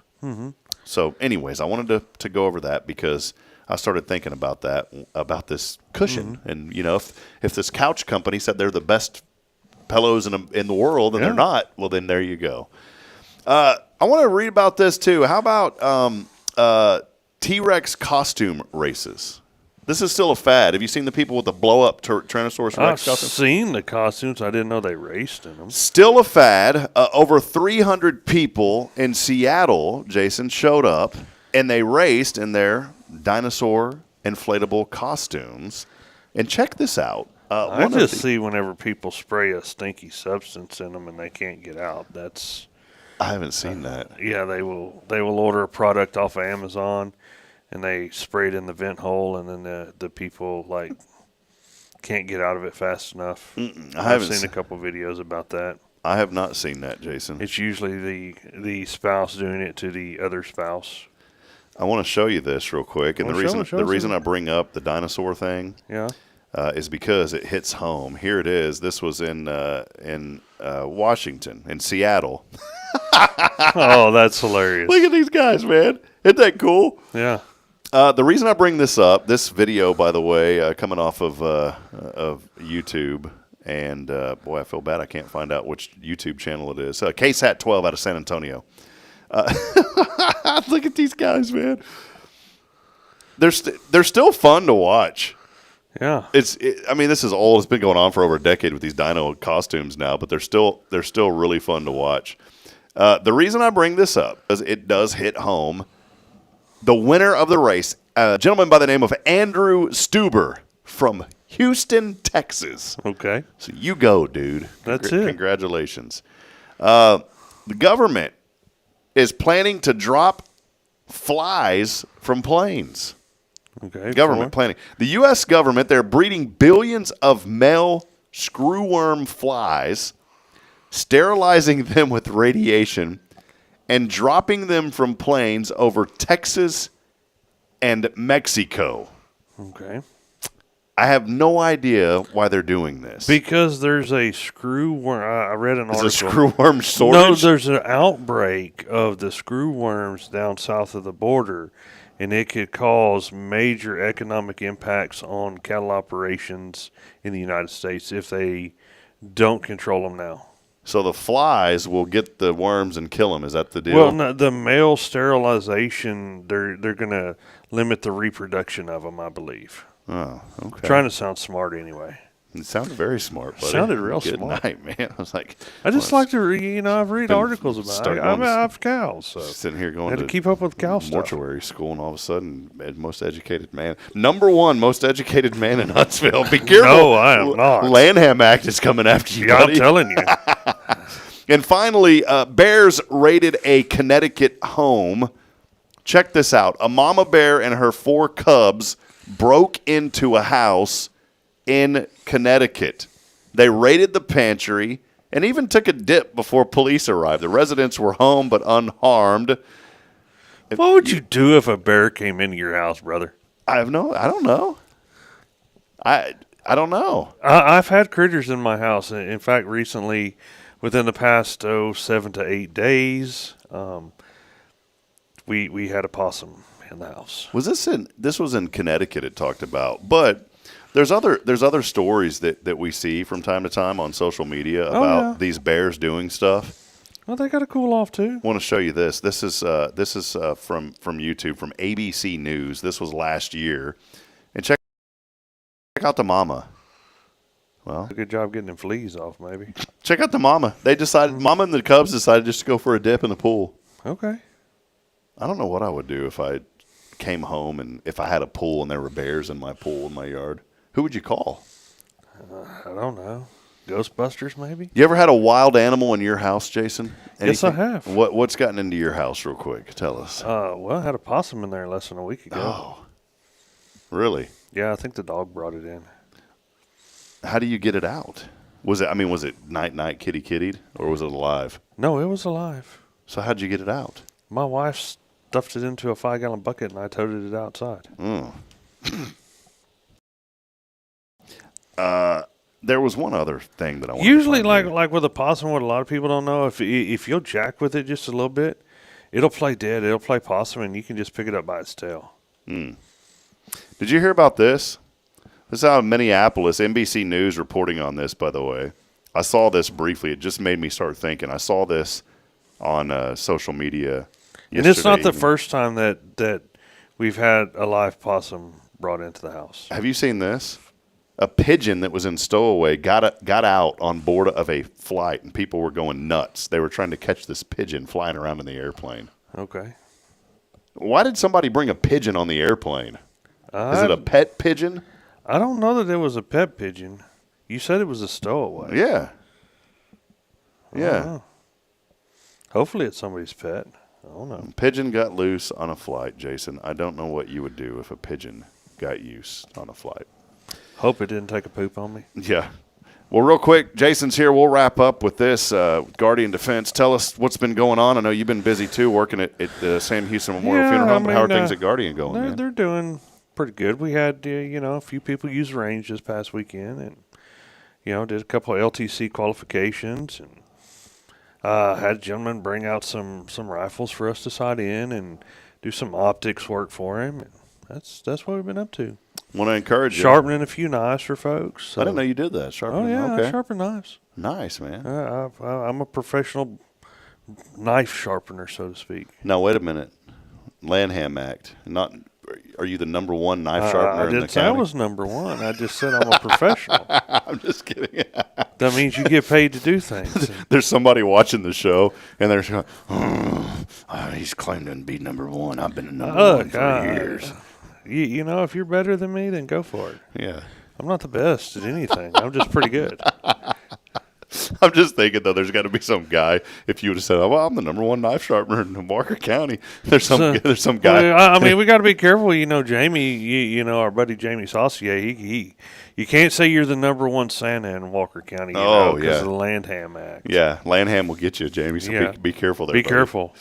So anyways, I wanted to go over that because I started thinking about this cushion. And, if this couch company said they're the best pillows in the world and they're not, well, then there you go. I want to read about this too. How about T-Rex costume races? This is still a fad. Have you seen the people with the blow-up Tyrannosaurus Rex costumes? I've seen the costumes. I didn't know they raced in them. Still a fad. Over 300 people in Seattle, Jason, showed up, and they raced in their dinosaur inflatable costumes. And check this out. I just see whenever people spray a stinky substance in them and they can't get out. I haven't seen that. Yeah, they will order a product off of Amazon and they spray it in the vent hole, and then the people like can't get out of it fast enough. I've seen a couple videos about that. I have not seen that, Jason. It's usually the spouse doing it to the other spouse. I want to show you this real quick, and the reason I bring up the dinosaur thing, is because it hits home. Here it is. This was in Washington, in Seattle. Oh, that's hilarious! Look at these guys, man. Isn't that cool? Yeah. The reason I bring this up, this video, by the way, coming off of YouTube, and boy, I feel bad I can't find out which YouTube channel it is. KSAT 12 out of San Antonio. Look at these guys, man. They're still fun to watch. Yeah. I mean, this is old. It's been going on for over a decade with these dino costumes now, but they're still really fun to watch. The reason I bring this up is it does hit home. The winner of the race, a gentleman by the name of Andrew Stuber from Houston, Texas. Okay. So you go, dude. That's it. Congratulations. The government is planning to drop flies from planes. Okay. Government planning. The U.S. government, they're breeding billions of male screwworm flies, sterilizing them with radiation, and dropping them from planes over Texas and Mexico. Okay. I have no idea why they're doing this. Because there's a screwworm. I read an article. Is a screwworm shortage? No, there's an outbreak of the screwworms down south of the border, and it could cause major economic impacts on cattle operations in the United States if they don't control them now. So the flies will get the worms and kill them. Is that the deal? Well, no, the male sterilization, they're going to limit the reproduction of them, I believe. Oh, okay. Trying to sound smart anyway. It sounded very smart, buddy. Sounded real Good smart. Night, man. I was like, I just like to read, I've read articles about it. I have cows, so sitting here going had to keep up with cow stuff. Mortuary school, and all of a sudden, most educated man, #1 most educated man in Huntsville. Be careful. No, I am not. Lanham Act is coming after you, Yeah, buddy. I'm telling you. And finally, bears raided a Connecticut home. Check this out. A mama bear and her 4 cubs broke into a house in Connecticut. They raided the pantry and even took a dip before police arrived. The residents were home but unharmed. What would you do if a bear came into your house, brother? I don't know. I don't know. I've had critters in my house. In fact, recently, within the past 7 to 8 days, we had a possum in the house. This was in Connecticut, it talked about, but there's other stories that we see from time to time on social media about these bears doing stuff. Well, they got to cool off too. I want to show you this. This is from YouTube, from ABC News. This was last year, and check out the mama. Well, a good job getting them fleas off, maybe. Check out the mama. Mama and the cubs decided just to go for a dip in the pool. Okay. I don't know what I would do if I came home and if I had a pool and there were bears in my pool in my yard. Who would you call? I don't know. Ghostbusters, maybe? You ever had a wild animal in your house, Jason? Anything? Yes, I have. What's gotten into your house real quick? Tell us. Well, I had a possum in there less than a week ago. Oh, really? Yeah, I think the dog brought it in. How do you get it out? Was it night kitty-kittied, or was it alive? No, it was alive. So how'd you get it out? My wife stuffed it into a 5-gallon bucket, and I toted it outside. There was one other thing that I wanted Usually, to find like with a possum, what a lot of people don't know, if you'll jack with it just a little bit, it'll play dead. It'll play possum, and you can just pick it up by its tail. Did you hear about this? This is out of Minneapolis. NBC News reporting on this, by the way. I saw this briefly. It just made me start thinking. I saw this on social media yesterday. And it's not the first time that we've had a live possum brought into the house. Have you seen this? A pigeon that was in stowaway got out on board of a flight, and people were going nuts. They were trying to catch this pigeon flying around in the airplane. Okay. Why did somebody bring a pigeon on the airplane? Is it a pet pigeon? I don't know that it was a pet pigeon. You said it was a stowaway. Yeah. Yeah. Hopefully it's somebody's pet. I don't know. Pigeon got loose on a flight, Jason. I don't know what you would do if a pigeon got loose on a flight. Hope it didn't take a poop on me. Yeah. Well, real quick, Jason's here. We'll wrap up with this. Guardian Defense, tell us what's been going on. I know you've been busy, too, working at the Sam Houston Memorial Funeral Home. How are things at Guardian going? They're doing pretty good. We had, a few people use range this past weekend and, did a couple of LTC qualifications and had a gentleman bring out some rifles for us to sight in and do some optics work for him. And that's what we've been up to. Want to encourage you. Sharpening a few knives for folks. So. I didn't know you did that. Sharpening. Oh, yeah, okay. I sharpen knives. Nice, man. I'm a professional knife sharpener, so to speak. Now, wait a minute. Lanham Act. Are you the number one knife sharpener in the county? I didn't say I was number one. I just said I'm a professional. I'm just kidding. That means you get paid to do things. There's somebody watching the show, and they're going, he's claiming to be number one. I've been the number one for years. If you're better than me, then go for it. Yeah. I'm not the best at anything. I'm just pretty good. I'm just thinking, though, there's got to be some guy. If you would have said, well, I'm the number one knife sharpener in Walker County, there's some guy. Well, we got to be careful. Jamie, our buddy Jamie Saucier, you can't say you're the number one Santa in Walker County, because of the Lanham Act. Yeah, Lanham will get you, Jamie, so be careful there. Be careful.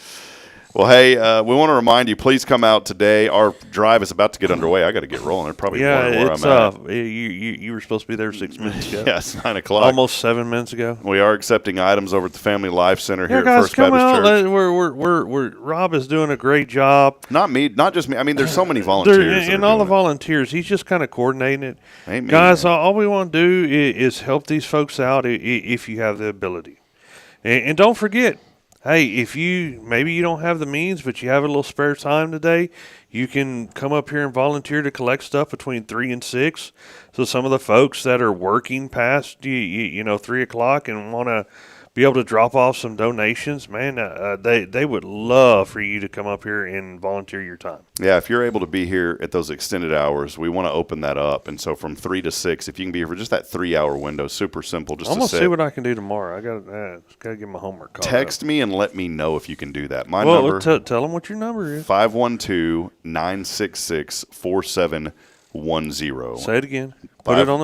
Well, hey, we want to remind you, please come out today. Our drive is about to get underway. I got to get rolling. They're probably wondering where I'm at. You were supposed to be there 6 minutes ago. Yes, 9 o'clock. Almost 7 minutes ago. We are accepting items over at the Family Life Center here guys, at First Baptist Church. We're Rob is doing a great job. Not just me. I mean, there's so many volunteers. And all the volunteers, he's just kind of coordinating it. Amen. Guys, all we want to do is help these folks out if you have the ability. And don't forget, hey, if maybe you don't have the means, but you have a little spare time today, you can come up here and volunteer to collect stuff between 3 and 6. So some of the folks that are working past 3 o'clock and want to be able to drop off some donations, man, they would love for you to come up here and volunteer your time. Yeah, if you're able to be here at those extended hours, we want to open that up. And so from 3 to 6, if you can be here for just that 3-hour window, super simple. I'm going to see what I can do tomorrow. I got to get my homework caught Text up. me and let me know if you can do that. My number. number. Tell them what your number is. 512-966-4710. Say it again. Put it on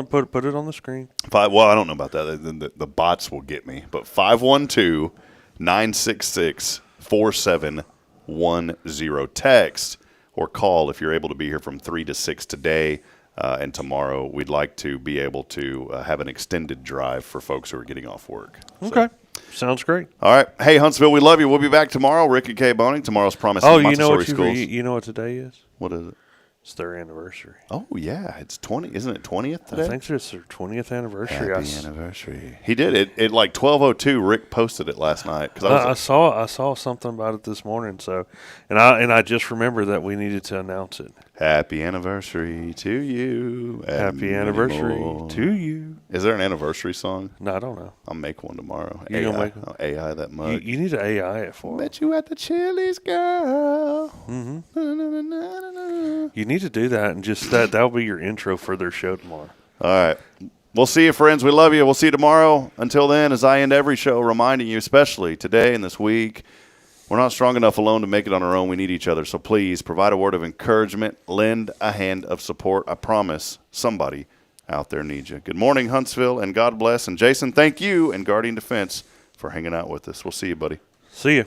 the screen. I don't know about that. The bots will get me. But 512-966-4710. Text or call if you're able to be here from 3 to 6 today and tomorrow. We'd like to be able to have an extended drive for folks who are getting off work. Okay. Sounds great. All right. Hey, Huntsville, we love you. We'll be back tomorrow. Rick and Kay Boning. Tomorrow's Promise Montessori Schools. You know what today is? What is it? It's their anniversary. Oh, yeah. It's 20. Isn't it 20th today? I think it's their 20th anniversary. Happy anniversary. He did it. At like 12:02, Rick posted it last night. I saw something about it this morning. So, and I just remembered that we needed to announce it. Happy anniversary to you. Happy anniversary to you. Is there an anniversary song? No, I don't know. I'll make one tomorrow. You gonna make one? I'll AI that mug. You need to AI it for. Met you at the Chili's, girl. Mm-hmm. You need to do that, and just that'll be your intro for their show tomorrow. All right. We'll see you, friends. We love you. We'll see you tomorrow. Until then, as I end every show, reminding you, especially today and this week, we're not strong enough alone to make it on our own. We need each other. So please provide a word of encouragement. Lend a hand of support. I promise somebody out there needs you. Good morning, Huntsville, and God bless. And Jason, thank you and Guardian Defense for hanging out with us. We'll see you, buddy. See you.